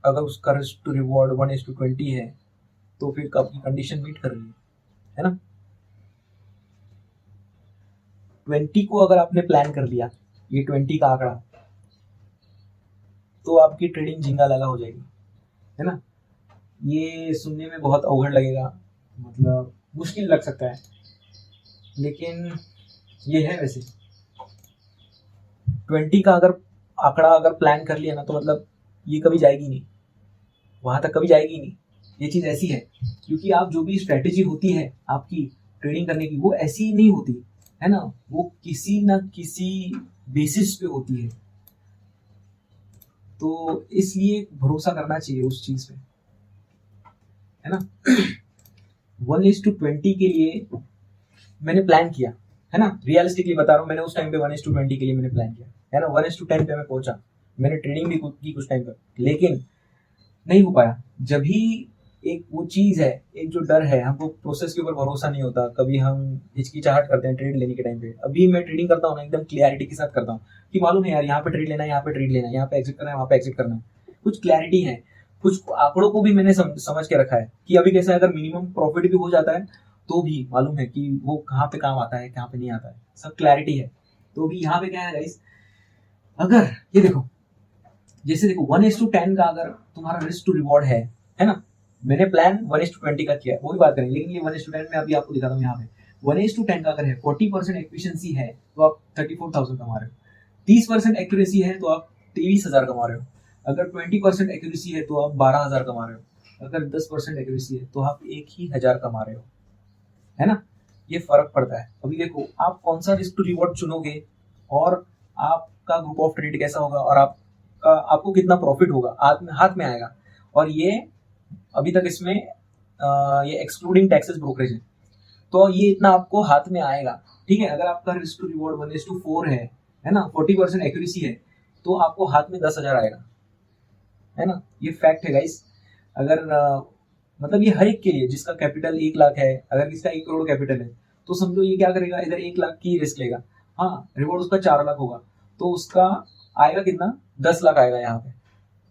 अगर उसका रिस्क टू रिवॉर्ड 1:20 है तो फिर आपकी कंडीशन मीट कर रही है ना। 20 को अगर आपने प्लान कर लिया, ये 20 का आंकड़ा, तो आपकी ट्रेडिंग झिंगा लगा हो जाएगी, है ना। ये सुनने में बहुत अवघड़ लगेगा, मतलब मुश्किल लग सकता है, लेकिन ये है वैसे। 20 का अगर आंकड़ा अगर प्लान कर लिया ना तो मतलब ये कभी जाएगी नहीं, वहां तक कभी जाएगी नहीं। ये चीज ऐसी है क्योंकि आप जो भी स्ट्रेटेजी होती है आपकी ट्रेडिंग करने की वो ऐसी नहीं होती, है ना, वो किसी ना किसी बेसिस पे होती है। तो इसलिए भरोसा करना चाहिए उस चीज पे, है ना। 1:20 के लिए मैंने प्लान किया, है ना, रियलिस्टिकली बता रहा हूँ, मैंने उस टाइम पे 1:20 के लिए मैंने प्लान किया, है ना। 1:10 पे मैं पहुंचा, मैंने ट्रेडिंग भी की कुछ टाइम पर, लेकिन नहीं हो पाया। जब ही एक वो चीज है, एक जो डर है, हमको प्रोसेस के ऊपर भरोसा नहीं होता, कभी हम हिचकिचाहट करते हैं ट्रेड लेने के टाइम पे। अभी मैं ट्रेडिंग करता हूँ ना एकदम क्लैरिटी के साथ करता हूँ कि मालूम है यार यहाँ पे ट्रेड लेना है, यहाँ पे ट्रेड लेना है, यहाँ पे एग्जिट करना है, वहाँ पे एग्जिट करना है, कुछ क्लैरिटी है। कुछ आंकड़ों को भी मैंने समझ के रखा है कि अभी कैसा है, अगर मिनिमम प्रॉफिट भी हो जाता है तो भी मालूम है कि वो कहाँ पे काम आता है, कहाँ पे नहीं आता है, सब क्लैरिटी है। तो अभी यहाँ पे क्या है गाइस, अगर ये देखो, जैसे देखो 1:10 का अगर तुम्हारा रिस्क टू रिवॉर्ड है ना, मैंने प्लान 1:20 का किया, वो भी बात करेंगे, लेकिन ये 1:10 में अभी आपको दिखाता हूँ। यहाँ पे 1:10 का अगर है, 40% एफिशिएंसी है तो आप 34,000 कमा रहे हो, 30% एक्यूरेसी है तो आप 23,000 कमा रहे हो, अगर 20% एक्यूरेसी है तो आप 12,000 कमा रहे हो, अगर 10% एक्यूरेसी है तो आप 1,000 कमा रहे हो, है ना। ये फर्क पड़ता है। अभी देखो आप कौन सा रिस्क टू रिवॉर्ड चुनोगे और आपका ग्रुप ऑफ ट्रेड कैसा होगा और आपको कितना प्रॉफिट होगा हाथ में आएगा। और ये अभी तक इसमें ये एक्सक्लूडिंग टैक्सेस ब्रोकरेज है, तो ये इतना आपको हाथ में आएगा। ठीक है, अगर आपका रिस्क टू रिवॉर्ड 1:4 है ना, 40% एक्यूरेसी है, तो आपको हाथ में 10,000 आएगा, है ना। ये फैक्ट है गाइस। अगर मतलब ये हर एक के लिए जिसका कैपिटल 1 लाख है, अगर किसका 1 करोड़ कैपिटल है, तो समझो ये क्या करेगा, इधर 1 लाख की रिस्क लेगा, हाँ रिवॉर्ड उसका 4 लाख होगा, तो उसका आएगा कितना, 10 लाख आएगा यहाँ पे,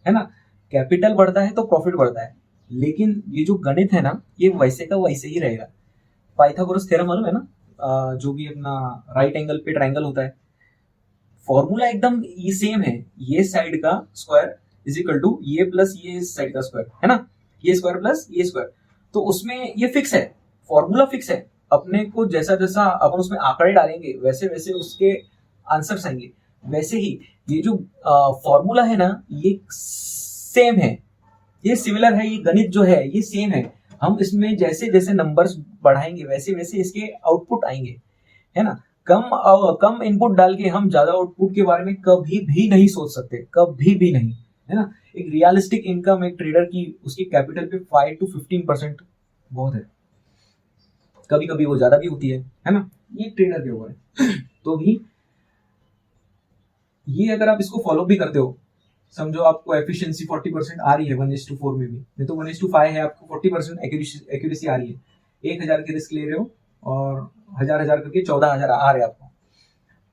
है ना। कैपिटल बढ़ता है तो प्रॉफिट बढ़ता है, लेकिन ये जो गणित है ना, ये वैसे का वैसे ही रहेगा। पाइथागोरस थ्योरम मालूम है ना, जो भी अपना राइट एंगल पे ट्राइंगल होता है, फॉर्मूला एकदम ये सेम है, ये साइड का स्क्वायर इज इक्वल टू ये प्लस ये साइड का स्क्वायर, है ना, ये स्क्वायर प्लस ये स्क्वायर। तो उसमें ये फिक्स है, फॉर्मूला फिक्स है, अपने को जैसा जैसा अपन उसमें आंकड़े डालेंगे वैसे वैसे उसके आंसर्स आएंगे। वैसे ही ये जो फॉर्मूला है ना, ये सेम है, ये सिमिलर है, ये गणित जो है ये सेम है। हम इसमें जैसे जैसे नंबर्स बढ़ाएंगे वैसे वैसे इसके आउटपुट आएंगे, है ना। कम इनपुट डाल के हम ज्यादा आउटपुट के बारे में कभी भी नहीं सोच सकते, कभी भी नहीं, है ना। एक रियलिस्टिक इनकम एक ट्रेडर की उसकी कैपिटल पे 5 to 15% बहुत है, कभी कभी वो ज्यादा भी होती है ना, ये ट्रेडर के ऊपर है। तो भी ये अगर आप इसको फॉलो भी करते हो, समझो आपको एफिशिएंसी 40% आ रही है 1:4 में भी, नहीं तो 1:5 है, आपको 40% एक्यूरेसी आ रही है, 1,000 की रिस्क ले रहे हो और हजार करके 14,000 आ रहे हैं आपको,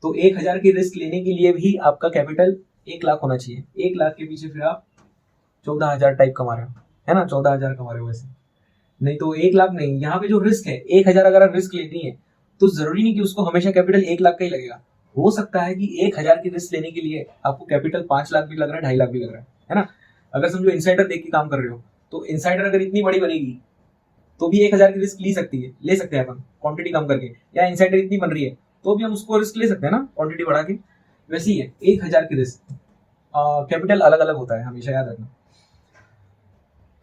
तो 1,000 की रिस्क लेने के लिए भी आपका कैपिटल 1 लाख होना चाहिए। 1 लाख के पीछे फिर आप 14,000 टाइप कमा रहे हो, है ना, 14,000 कमा रहे हो वैसे, नहीं तो 1 लाख नहीं। यहाँ पे जो रिस्क है 1,000 अगर आप रिस्क लेनी है तो जरूरी नहीं कि उसको हमेशा कैपिटल 1 लाख का ही लगेगा, हो सकता है कि 1,000 की रिस्क लेने के लिए आपको कैपिटल 5 लाख भी लग रहा है, 2.5 लाख भी लग रहा है ना। अगर समझो इनसाइडर देख के काम कर रहे हो, तो इनसाइडर अगर इतनी बड़ी बनेगी तो भी 1,000 की रिस्क ले सकते हैं अपन क्वांटिटी कम करके, या इनसाइडर इतनी बन रही है तो भी हम उसको रिस्क ले सकते हैं ना क्वांटिटी बढ़ा के। वैसे ही है 1,000 की रिस्क, कैपिटल अलग अलग होता है, हमेशा याद रखना।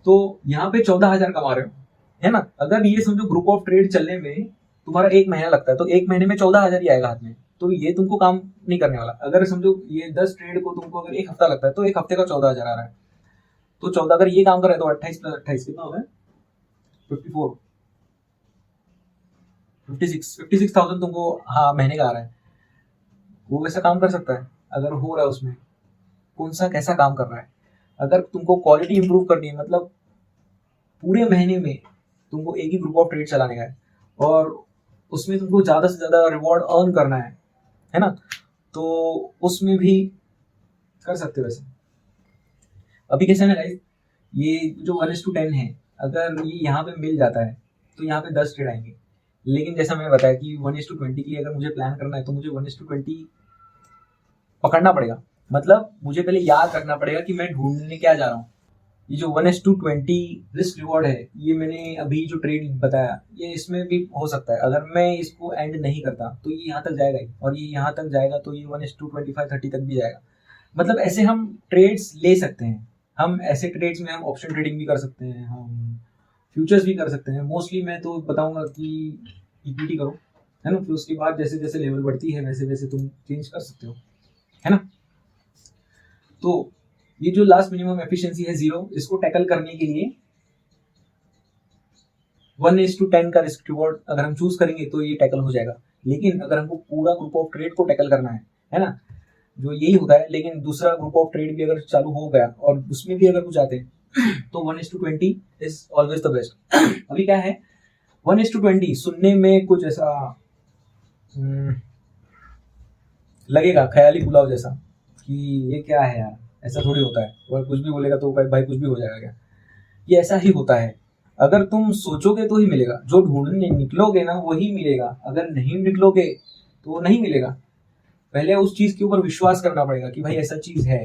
तो यहाँ पे 14,000 कमा रहे हो, है ना। अगर ये समझो ग्रुप ऑफ ट्रेड चलने में तुम्हारा 1 महीना लगता है, तो 1 महीने में 14,000 ही आएगा हाथ में, तो ये तुमको काम नहीं करने वाला। अगर समझो ये 10 ट्रेड को तुमको अगर 1 हफ्ता लगता है, तो 1 हफ्ते का 14,000 आ रहा है, तो 14 अगर ये काम कर रहे हैं तो 28 प्लस 28 कितना हो गया, 54 56,000 तुमको हाँ महीने का आ रहा है। वो वैसा काम कर सकता है अगर हो रहा है उसमें, कौन सा कैसा काम कर रहा है। अगर तुमको क्वालिटी इंप्रूव करनी है, मतलब पूरे महीने में तुमको एक ही ग्रुप ऑफ ट्रेड चलाने का है और उसमें तुमको ज्यादा से ज्यादा रिवॉर्ड अर्न करना है ना, तो उसमें भी कर सकते हो वैसे। अभी कैसे ना गाइस, ये जो 1:10 है, अगर ये यहाँ पे मिल जाता है तो यहाँ पे 10 ट्रेड आएंगे, लेकिन जैसा मैंने बताया कि 1:20 के लिए अगर मुझे प्लान करना है तो मुझे 1:20 पकड़ना पड़ेगा। मतलब मुझे पहले याद रखना पड़ेगा कि मैं ढूंढने क्या जा रहा हूँ। ये जो 1:20 रिस्क रिवॉर्ड है, ये मैंने अभी जो ट्रेड बताया, ये इसमें भी हो सकता है। अगर मैं इसको एंड नहीं करता तो ये यहाँ तक जाएगा ही, और ये यहाँ तक जाएगा तो ये 1:25-30 तक भी जाएगा। मतलब ऐसे हम ट्रेड्स ले सकते हैं। हम ऐसे ट्रेड्स में हम ऑप्शन ट्रेडिंग भी कर सकते हैं, हम फ्यूचर्स भी कर सकते हैं। मोस्टली मैं तो बताऊंगा कि इक्विटी करो, है ना, फिर उसके बाद जैसे जैसे लेवल बढ़ती है वैसे वैसे तुम चेंज कर सकते हो, है ना। तो ये जो लास्ट मिनिमम एफिशिएंसी है 0, इसको टैकल करने के लिए 1:10 का रिस्क रिवॉर्ड अगर हम चूज करेंगे तो ये टैकल हो जाएगा। लेकिन अगर हमको पूरा ग्रुप ऑफ ट्रेड को टैकल करना है ना, जो यही होता है। लेकिन दूसरा ग्रुप ऑफ ट्रेड भी अगर चालू हो गया और उसमें भी अगर कुछ आते हैं तो 1:20 इज ऑलवेज द बेस्ट। अभी क्या है 1:20 सुनने में कुछ ऐसा लगेगा ख्याली पुलाव जैसा कि ये क्या है यार, ऐसा थोड़ी होता है, और कुछ भी बोलेगा तो भाई कुछ भी हो जाएगा क्या, ये ऐसा ही होता है। अगर तुम सोचोगे तो ही मिलेगा, जो ढूंढने निकलोगे ना वही मिलेगा, अगर नहीं निकलोगे तो वो नहीं मिलेगा। पहले उस चीज के ऊपर विश्वास करना पड़ेगा कि भाई ऐसा चीज है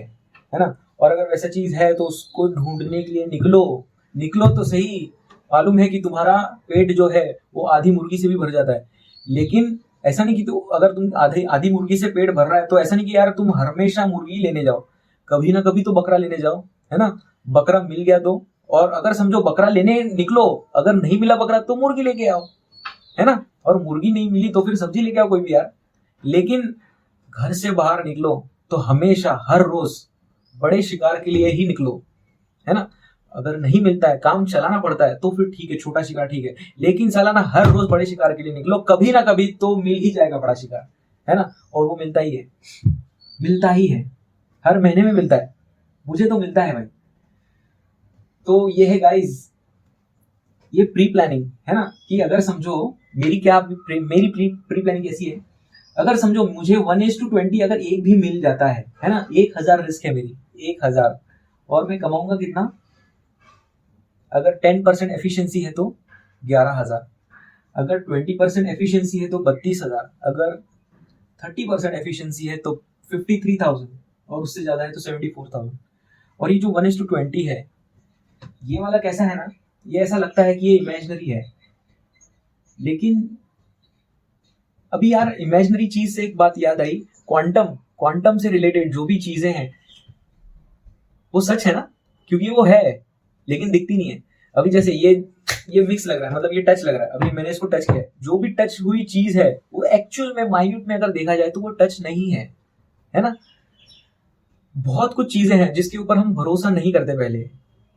ना। और अगर वैसा चीज है तो उसको ढूंढने के लिए निकलो तो सही। मालूम है कि तुम्हारा पेट जो है वो आधी मुर्गी से भी भर जाता है, लेकिन ऐसा नहीं कि तो अगर तुम आधी मुर्गी से पेट भर रहा है तो ऐसा नहीं कि यार तुम हमेशा मुर्गी लेने जाओ, कभी ना कभी तो बकरा लेने जाओ, है ना। बकरा मिल गया तो, और अगर समझो बकरा लेने निकलो, अगर नहीं मिला बकरा तो मुर्गी लेके आओ, है ना। और मुर्गी नहीं मिली तो फिर सब्जी लेके आओ कोई भी यार। लेकिन घर से बाहर निकलो तो हमेशा हर रोज बड़े शिकार के लिए ही निकलो, है ना। अगर नहीं मिलता है, काम चलाना पड़ता है, तो फिर ठीक है, छोटा शिकार ठीक है, लेकिन सालाना हर रोज बड़े शिकार के लिए निकलो, कभी ना कभी तो मिल ही जाएगा बड़ा शिकार, है ना। और वो मिलता ही है, मिलता ही है, हर महीने में मिलता है, मुझे तो मिलता है भाई। तो ये है गाइज, ये प्री प्लानिंग है ना, कि अगर समझो मेरी प्री प्लानिंग कैसी है, अगर समझो मुझे 1:20 अगर एक भी मिल जाता है ना, 1000 रिस्क है मेरी, 1000, और मैं कमाऊंगा कितना, अगर 10% एफिशिएंसी है तो 11,000, अगर 20% एफिशिएंसी है तो 32,000, अगर 30% एफिशिएंसी है तो 53,000, और उससे ज्यादा है तो 74,000। और ये जो 1:20 है, ये वाला कैसा है ना, ये ऐसा लगता है कि ये इमेजिनरी है, लेकिन अभी यार इमेजिनरी चीज से एक बात याद आई, क्वांटम से रिलेटेड जो भी चीजें हैं वो सच है ना, क्योंकि वो है लेकिन दिखती नहीं है। अभी जैसे ये मिक्स लग रहा है, मतलब ये टच लग रहा है, अभी मैंने इसको टच किया, जो भी टच हुई चीज है वो एक्चुअल में माइन्यूट में अगर देखा जाए तो वो टच नहीं है ना। बहुत कुछ चीजें हैं जिसके ऊपर हम भरोसा नहीं करते पहले,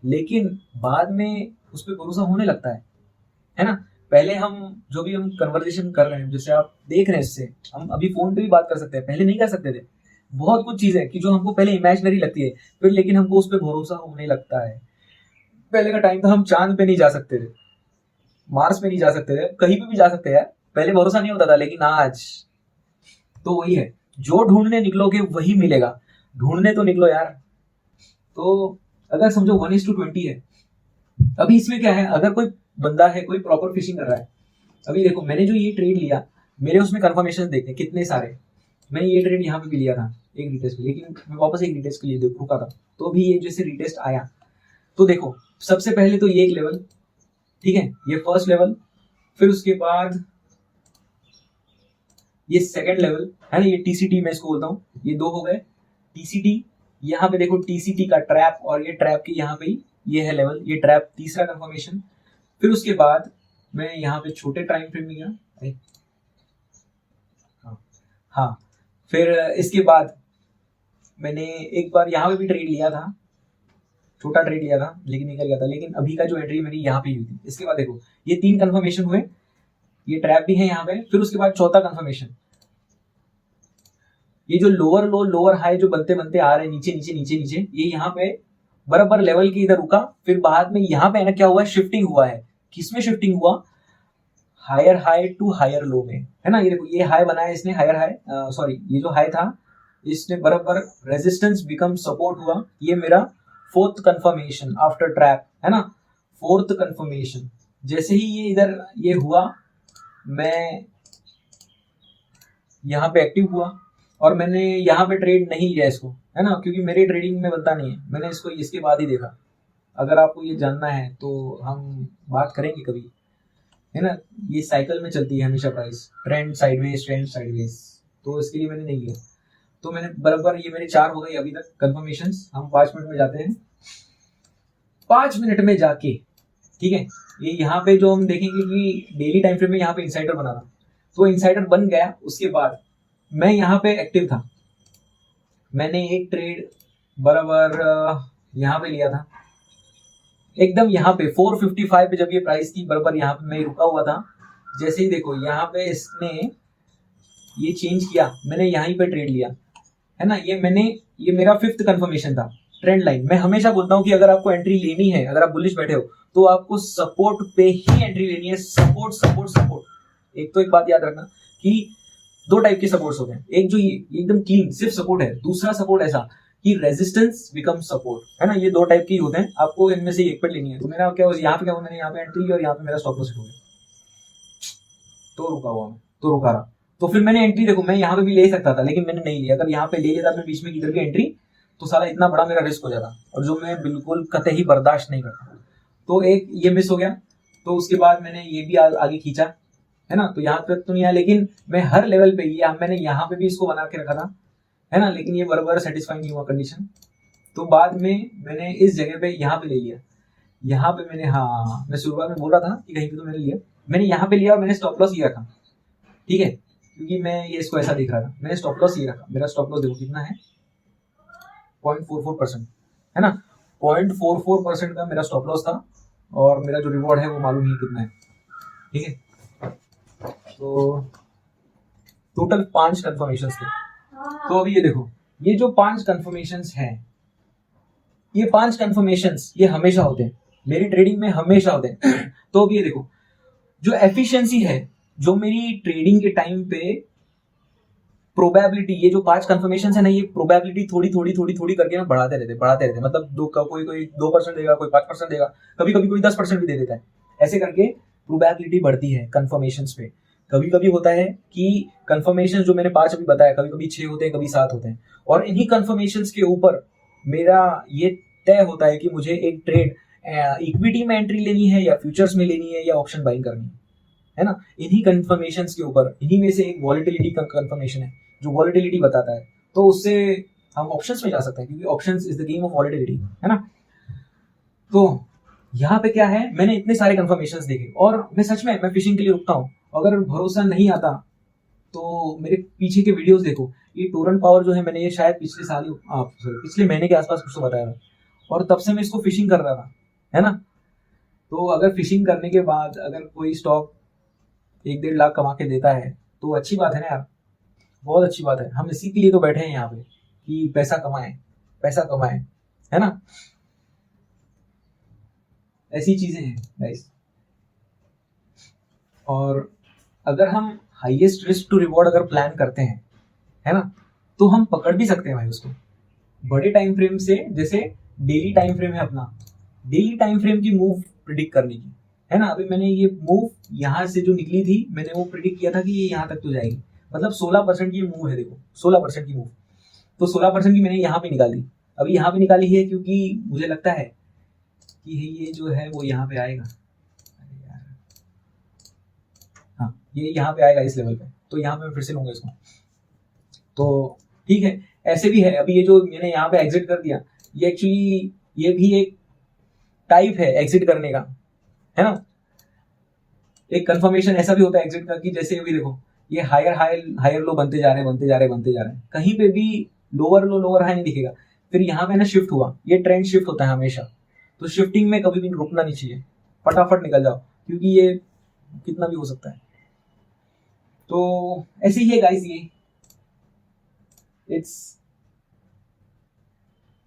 लेकिन बाद में उस पर भरोसा होने लगता है ना। पहले हम जो भी हम कन्वर्सेशन कर रहे हैं, जैसे आप देख रहे हैं, इससे हम अभी फोन पे भी बात कर सकते हैं, पहले नहीं कर सकते थे। बहुत कुछ चीजें कि जो हमको पहले इमेजिनरी लगती है, फिर लेकिन हमको उस पर भरोसा होने लगता है। पहले का टाइम था, हम चांद पे नहीं जा सकते थे, मार्स पे नहीं जा सकते थे, कहीं पे भी जा सकते हैं, पहले भरोसा नहीं होता था, लेकिन आज तो वही है, जो ढूंढने निकलोगे वही मिलेगा, ढूंढने तो निकलो यार। तो अगर समझो 1:20 है, अभी इसमें क्या है, अगर कोई बंदा है, कोई प्रॉपर फिशिंग कर रहा है, अभी देखो मैंने जो ये ट्रेड लिया, मेरे उसमें कंफर्मेशन देखते कितने सारे, मैंने ये ट्रेड यहाँ पे भी लिया था एक रिटेस्ट पे, लेकिन मैं वापस एक रिटेस्ट के लिए रुका था, तो अभी ये जैसे रिटेस्ट आया, तो देखो सबसे पहले तो ये एक लेवल, ठीक है, ये फर्स्ट लेवल, फिर उसके बाद ये सेकंड लेवल है ना, ये टीसीटी मैं इसको बोलता हूँ, ये 2 हो गए टीसीटी। यहाँ पे देखो टीसीटी का ट्रैप, और ये ट्रैप के यहाँ पे ये है लेवल, ये ट्रैप तीसरा कंफर्मेशन। फिर उसके बाद मैं यहाँ पे छोटे टाइम फ्रेम में गया, हाँ, फिर इसके बाद मैंने एक बार यहाँ पे भी ट्रेड लिया था, छोटा ट्रेड लिया था लेकिन निकल गया था, लेकिन अभी का जो एंट्री मेरी यहाँ पे हुई थी। इसके बाद देखो ये 3 कंफर्मेशन हुए, ये ट्रैप भी है यहाँ पे, फिर उसके बाद चौथा कंफर्मेशन, ये जो लोअर लो लोअर हाई जो बनते बनते आ रहे हैं, नीचे नीचे नीचे नीचे, ये यहाँ पे बराबर लेवल के इधर रुका, फिर बाद में यहाँ पे ना क्या हुआ है, शिफ्टिंग हुआ है। किसमें शिफ्टिंग हुआ, higher high to higher low में, है ना। ये देखो ये हाई बनाया इसने, हायर हाई, सॉरी ये जो हाई था इसने बराबर रेजिस्टेंस बिकम सपोर्ट हुआ, ये मेरा 4th कंफर्मेशन आफ्टर ट्रैप, है ना, 4th कंफर्मेशन। जैसे ही ये इधर ये हुआ, मैं यहाँ पे एक्टिव हुआ, और मैंने यहाँ पे ट्रेड नहीं लिया इसको, है ना, क्योंकि मेरे ट्रेडिंग में बनता नहीं है, मैंने इसको इसके बाद ही देखा। अगर आपको ये जानना है तो हम बात करेंगे कभी, है ना। ये साइकिल में चलती है हमेशा प्राइस, ट्रेंड साइडवेज, तो इसके लिए मैंने नहीं लिया। तो मैंने बराबर, ये मेरे 4 हो गई अभी तक कंफर्मेशन। हम 5 मिनट में जाते हैं, 5 मिनट में जाके, ठीक है, ये यहाँ पे जो हम देखेंगे कि डेली टाइम फ्रेम में यहाँ पे इंसाइडर बना था, तो इंसाइडर बन गया। उसके बाद मैं यहाँ पे एक्टिव था, मैंने एक ट्रेड बराबर यहाँ पे लिया था, एकदम यहाँ पे 455 पे, जब ये प्राइस थी बराबर यहाँ पे मैं रुका हुआ था। जैसे ही देखो यहाँ पे इसने ये चेंज किया, मैंने यहीं पे ट्रेड लिया, है ना। ये मेरा 5th कंफर्मेशन था, ट्रेंड लाइन। मैं हमेशा बोलता हूँ कि अगर आपको एंट्री लेनी है, अगर आप बुलिश बैठे हो, तो आपको सपोर्ट पे ही एंट्री लेनी है, सपोर्ट सपोर्ट सपोर्ट। एक तो एक बात याद रखना कि 2 टाइप के सपोर्ट्स होते हैं, एक जो ये एकदम क्लीन सिर्फ सपोर्ट है, दूसरा सपोर्ट ऐसा कि रेजिस्टेंस बिकम सपोर्ट, है ना। ये 2 टाइप के होते हैं, आपको इनमें से एक पे लेनी है। तो मेरा क्या हुआ, यहाँ पे क्या हुआ, मैंने यहाँ पे एंट्री ली और यहाँ पे मेरा स्टॉप लॉस हो गया, तो रुका हुआ मैं, तो रुका रहा। तो फिर मैंने एंट्री, देखो मैं यहाँ पे भी ले सकता था लेकिन मैंने नहीं लिया। अगर यहाँ पे ले लेता मैं बीच में किधर भी एंट्री, तो साला इतना बड़ा मेरा रिस्क हो जाता, और जो मैं बिल्कुल कतई बर्दाश्त नहीं करता। तो एक ये मिस हो गया। तो उसके बाद मैंने ये भी आगे खींचा, है ना। तो यहाँ तक तो नहीं आया, लेकिन मैं हर लेवल पे, ये मैंने यहाँ पे भी इसको बना के रखा था, है ना, लेकिन ये बराबर सेटिस्फाई नहीं हुआ कंडीशन। तो बाद में मैंने इस जगह पे यहाँ पे ले लिया, यहाँ पे मैंने, हाँ मैं शुरुआत में बोल रहा था कि कहीं पे तो मैंने लिया, मैंने यहाँ पे लिया और मैंने स्टॉप लॉस ये रखा, ठीक है, क्योंकि मैं ये इसको ऐसा देख रहा था। मैंने स्टॉप लॉस ये रखा, मेरा स्टॉप लॉस देखो कितना है, 0.44%, है ना। 0.44% का मेरा स्टॉप लॉस था और मेरा जो रिवॉर्ड है वो मालूम ही कितना है। ठीक है, तो टोटल 5 कंफर्मेशंस थे। तो अभी ये देखो, ये जो 5 कंफर्मेशंस हैं, ये 5 कंफर्मेशंस ये हमेशा होते हैं मेरी ट्रेडिंग में, हमेशा होते हैं। तो अभी ये देखो, जो एफिशिएंसी है, जो मेरी ट्रेडिंग के टाइम पे प्रोबेबिलिटी, ये जो 5 कंफर्मेशन है ना, ये प्रोबेबिलिटी थोड़ी थोड़ी थोड़ी थोड़ी करके ना बढ़ाते रहते। मतलब कोई 2% देगा, कोई 5% देगा, कभी कभी कोई 10% भी दे देता है। ऐसे करके प्रोबेबिलिटी बढ़ती है कंफर्मेशन पे। कभी कभी होता है कि कंफर्मेशन जो मैंने 5 अभी बताया, कभी कभी 6 होते हैं, कभी 7 होते हैं, और इन्हीं कंफर्मेशन के ऊपर मेरा ये तय होता है कि मुझे एक ट्रेड इक्विटी में एंट्री लेनी है या फ्यूचर्स में लेनी है या ऑप्शन बाइंग करनी है ना। इन्हीं कंफर्मेशंस के ऊपर, इन्हीं में से एक वॉलेटिलिटी का कंफर्मेशन है जो वॉलेटिलिटी बताता है, तो उससे हम ऑप्शंस में जा सकते हैं, क्योंकि options is the game of volatility, है ना। तो यहाँ पे क्या है, मैंने इतने सारे कंफर्मेशंस देखे और मैं सच में फिशिंग के लिए रुकता हूँ। अगर भरोसा नहीं आता तो मेरे पीछे के वीडियोस देखो। ये टोरेंट पावर जो है, मैंने ये शायद पिछले महीने के आसपास कुछ तो बताया था, और तब से मैं इसको फिशिंग कर रहा था, है ना। तो अगर फिशिंग करने के बाद अगर कोई स्टॉक 1-1.5 लाख कमा के देता है तो अच्छी बात है ना यार, बहुत अच्छी बात है। हम इसी के लिए तो बैठे हैं यहाँ पे कि पैसा कमाएं, है ना। ऐसी चीजें हैं गाइस। और अगर हम हाईएस्ट रिस्क टू रिवॉर्ड अगर प्लान करते हैं, है ना, तो हम पकड़ भी सकते हैं भाई उसको बड़े टाइम फ्रेम से। जैसे डेली टाइम फ्रेम है अपना, डेली टाइम फ्रेम की मूव प्रिडिक्ट करने की, है ना। अभी मैंने ये मूव यहाँ से जो निकली थी, मैंने वो प्रिडिक्ट किया था कि ये यहाँ तक तो जाएगी। मतलब 16% की मूव है, देखो 16% की मूव। तो 16% की मैंने यहाँ पे निकाली। अभी यहाँ पे निकाली है क्योंकि मुझे लगता है कि ये जो है वो यहाँ पे आएगा। अरे यार, हाँ, ये यहाँ पे आएगा इस लेवल पे, तो यहाँ पे मैं फिर से लूंगा इसको। तो ठीक है, ऐसे भी है। अभी ये जो मैंने यहाँ पे एग्जिट कर दिया, ये एक्चुअली ये भी एक टाइप है एग्जिट करने का, है ना। एक कंफर्मेशन ऐसा भी होता है एग्जिट का कि जैसे अभी देखो, ये हायर लो बनते जा रहे हैं, कहीं पे भी लोअर हाई नहीं दिखेगा। फिर यहाँ पे ना शिफ्ट हुआ, ये ट्रेंड शिफ्ट होता है हमेशा। तो शिफ्टिंग में कभी भी रुकना नहीं चाहिए, फटाफट निकल जाओ, क्योंकि ये कितना भी हो सकता है। तो ऐसे ही है गाइस, ये it's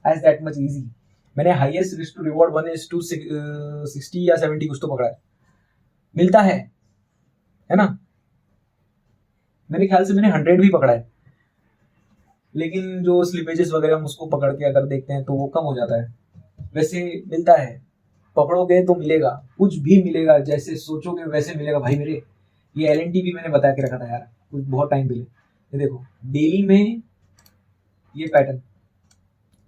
as that much easy. मैंने हाईएस्ट रिस्क टू रिवॉर्ड 1:60 या 70 कुछ तो पकड़ा है, मिलता है ना। मेरे ख्याल से मैंने 100 भी पकड़ा है, लेकिन जो स्लिपेजेस वगैरह हम उसको पकड़ के अगर देखते हैं तो वो कम हो जाता है। वैसे मिलता है, पकड़ोगे तो मिलेगा, कुछ भी मिलेगा, जैसे सोचोगे वैसे मिलेगा भाई मेरे। ये LNT भी मैंने बता के रखा था यार कुछ बहुत टाइम पहले। ये देखो डेली में ये पैटर्न,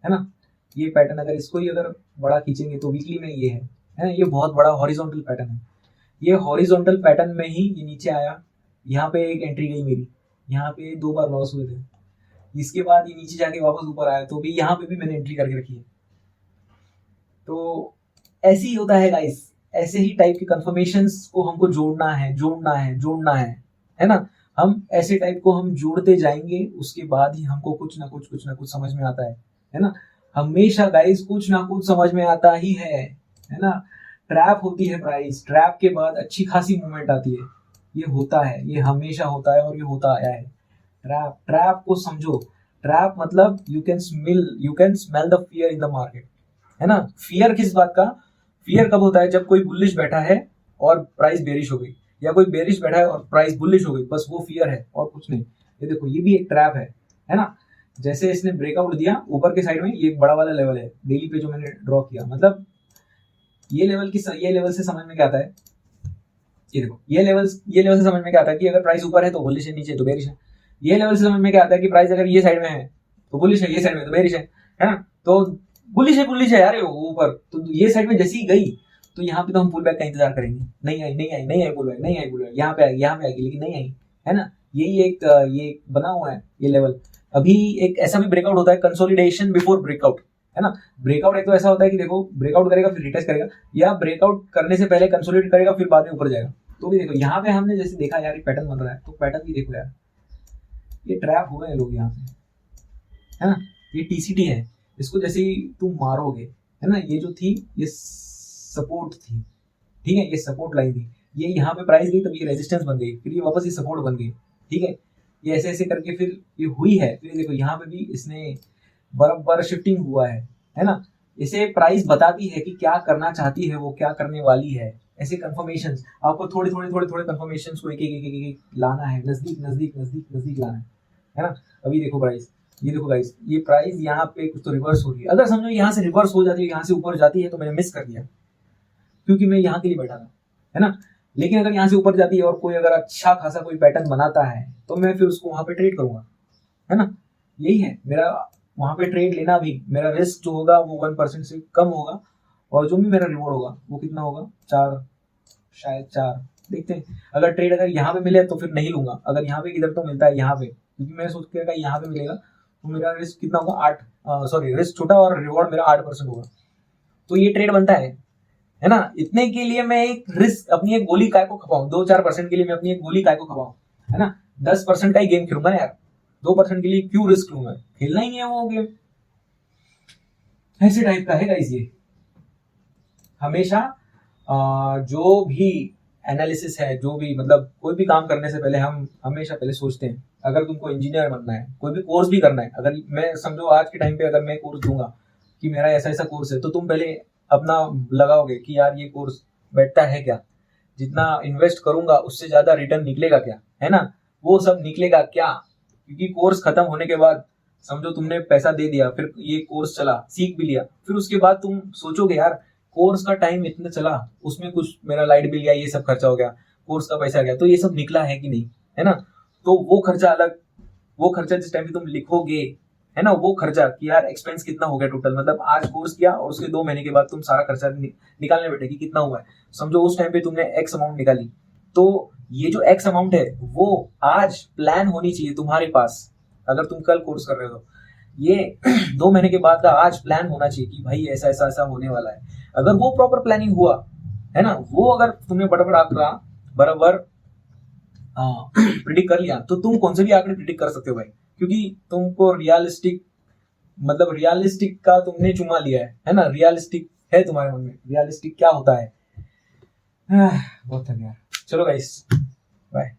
है ना, ये पैटर्न अगर इसको ही अगर बड़ा खींचेंगे तो वीकली में ये है, ये बहुत बड़ा हॉरिजॉन्टल पैटर्न है। ये हॉरिजॉन्टल पैटर्न में ही ये नीचे आया, यहाँ पे एक एंट्री गई मेरी, यहाँ पे 2 बार लॉस हुए थे। इसके बाद ये नीचे जाके वापस ऊपर आया, तो भी यहाँ पे भी मैंने एंट्री करके रखी है। तो ऐसे ही होता है गाइस, ऐसे ही टाइप के कंफर्मेशंस को हमको जोड़ना है ना। हम ऐसे टाइप को हम जोड़ते जाएंगे, उसके बाद ही हमको कुछ ना कुछ समझ में आता है ना। हमेशा गाइस कुछ ना कुछ समझ में आता ही है ना। ट्रैप होती है प्राइस, ट्रैप के बाद अच्छी खासी मूवमेंट आती है। ये होता है, ये हमेशा होता है और ये होता आया है। ट्रैप को समझो। ट्रैप मतलब you can smell the fear in the market, है ना। फियर किस बात का? फियर कब होता है? जब कोई बुलिश बैठा है और प्राइस बेरिश हो गई, या कोई बेरिश बैठा है और प्राइस बुलिश हो गई, बस वो फियर है और कुछ नहीं। ये देखो, ये भी एक ट्रैप है ना। जैसे इसने ब्रेकआउट दिया ऊपर के साइड में, ये बड़ा वाला लेवल है डेली पे जो मैंने ड्रॉ किया। मतलब ये लेवल से समझ में क्या आता है, ये देखो, ये लेवल से समझ में क्या आता है कि अगर प्राइस ऊपर है तो बुलिश है, नीचे तो बेरिश है। ये लेवल से समझ में क्या आता है कि प्राइस अगर ये साइड में है तो बुलिश है, ये साइड में तो बेरिश है ना। तो बुलिश है यार ऊपर, तो ये साइड में जैसी गई तो यहाँ पे तो हम पुल बैक का इंतजार करेंगे। नहीं आई पुल बैक, यहाँ पे आएगी लेकिन नहीं आई, है ना। यही एक ये बना हुआ है ये लेवल। अभी एक ऐसा भी ब्रेकआउट होता है, कंसोलिडेशन बिफोर ब्रेकआउट, है ना। ब्रेकआउट एक तो ऐसा होता है कि देखो ब्रेकआउट करेगा फिर रिटेस्ट करेगा, या ब्रेकआउट करने से पहले कंसोलिडेट करेगा फिर बाद में ऊपर जाएगा। तो भी देखो यहाँ पे हमने जैसे देखा यार पैटर्न बन रहा है, तो पैटर्न भी देखो यार, ये ट्रैप हो गए लोग यहाँ पे, है ना। ये TCT है, इसको जैसे ही तुम मारोगे है ना, ये जो थी ये सपोर्ट थी, ठीक है, ये सपोर्ट लाइन थी, ये यहाँ पे प्राइस गई तब ये रेजिस्टेंस बन गई, फिर ये वापस ये सपोर्ट बन गई, ठीक है, ये ऐसे ऐसे करके फिर ये हुई है, फिर देखो यहाँ पे भी इसने बराबर शिफ्टिंग हुआ है ना, इसे प्राइस बताती है कि क्या करना चाहती है, वो क्या करने वाली है। ऐसे कंफर्मेशंस आपको थोड़े थोड़े थोड़े थोड़े कंफर्मेशंस को एक एक एक एक एक लाना है, नजदीक नजदीक नजदीक नजदीक लाना है ना। अभी देखो प्राइस, ये देखो गाइस, ये प्राइस यहाँ पे कुछ तो रिवर्स हो रही है, अगर समझो यहाँ से रिवर्स हो जाती है, यहाँ से ऊपर जाती है तो मैंने मिस कर दिया, क्योंकि मैं यहाँ के लिए बैठा था, है ना। लेकिन अगर यहाँ से ऊपर जाती है और कोई अगर अच्छा खासा कोई पैटर्न बनाता है तो मैं फिर उसको वहां पे ट्रेड करूंगा, है ना। यही है मेरा, वहां पे ट्रेड लेना भी, मेरा रिस्क जो होगा वो 1% से कम होगा, और जो भी मेरा रिवॉर्ड होगा वो कितना होगा, 4, शायद 4, देखते हैं। अगर ट्रेड अगर यहाँ पे मिले तो फिर नहीं लूंगा, अगर यहाँ पे किधर तो मिलता है यहाँ पे, क्योंकि मैं सोच के यहाँ पे मिलेगा तो मेरा रिस्क कितना होगा, 8, सॉरी रिस्क छोटा और रिवॉर्ड मेरा 8% होगा, तो ये ट्रेड बनता है ना। इतने के लिए मैं एक रिस्क, अपनी एक गोली काय को खपाऊं, 2-4% के लिए मैं अपनी एक गोली काय को खपाऊं, है ना। 10% का ही गेम खेलूंगा यार, 2% के लिए क्यों रिस्क लूंगा, खेलना ही नहीं है वो गेम। ऐसे टाइप का है गाइस ये। हमेशा जो भी एनालिसिस है, जो भी मतलब कोई भी काम करने से पहले हम हमेशा पहले सोचते हैं, अगर तुमको इंजीनियर बनना है, कोई भी कोर्स भी करना है, अगर मैं समझो आज के टाइम पे अगर मैं कोर्स दूंगा कि मेरा ऐसा ऐसा कोर्स है, तो तुम पहले अपना लगाओगे कि यार ये कोर्स बैठता है क्या, जितना इन्वेस्ट करूंगा उससे ज्यादा रिटर्न निकलेगा क्या, है ना, वो सब निकलेगा क्या। क्योंकि कोर्स खत्म होने के बाद समझो तुमने पैसा दे दिया, फिर ये कोर्स चला, सीख भी लिया, फिर उसके बाद तुम सोचोगे यार कोर्स का टाइम इतना चला, उसमें कुछ मेरा लाइट बिल गया, ये सब खर्चा हो गया, कोर्स का पैसा गया, तो ये सब निकला है कि नहीं, है ना। तो वो खर्चा अलग, वो खर्चा जिस टाइम पे तुम लिखोगे, है ना, वो खर्चा कि यार एक्सपेंस कितना हो गया टोटल, मतलब आज कोर्स किया और उसके 2 महीने के बाद तुम सारा खर्चा निकालने बैठे कि कितना हुआ है, समझो उस टाइम पे तुमने एक्स अमाउंट निकाली, तो ये जो एक्स अमाउंट है वो आज प्लान होनी चाहिए तुम्हारे पास। अगर तुम कल कोर्स कर रहे हो, ये 2 महीने के बाद का आज प्लान होना चाहिए कि भाई ऐसा ऐसा ऐसा होने वाला है। अगर वो प्रॉपर प्लानिंग हुआ, है ना, वो अगर तुमने बराबर आंकड़ा बराबर प्रिडिक्ट कर लिया, तो तुम कौन से भी आंकड़े प्रिडिक्ट कर सकते हो भाई, क्योंकि तुमको रियलिस्टिक, मतलब रियलिस्टिक का तुमने चुमा लिया है ना, रियलिस्टिक है तुम्हारे मन में, रियलिस्टिक क्या होता है। बहुत थक गया, चलो गाइस बाय।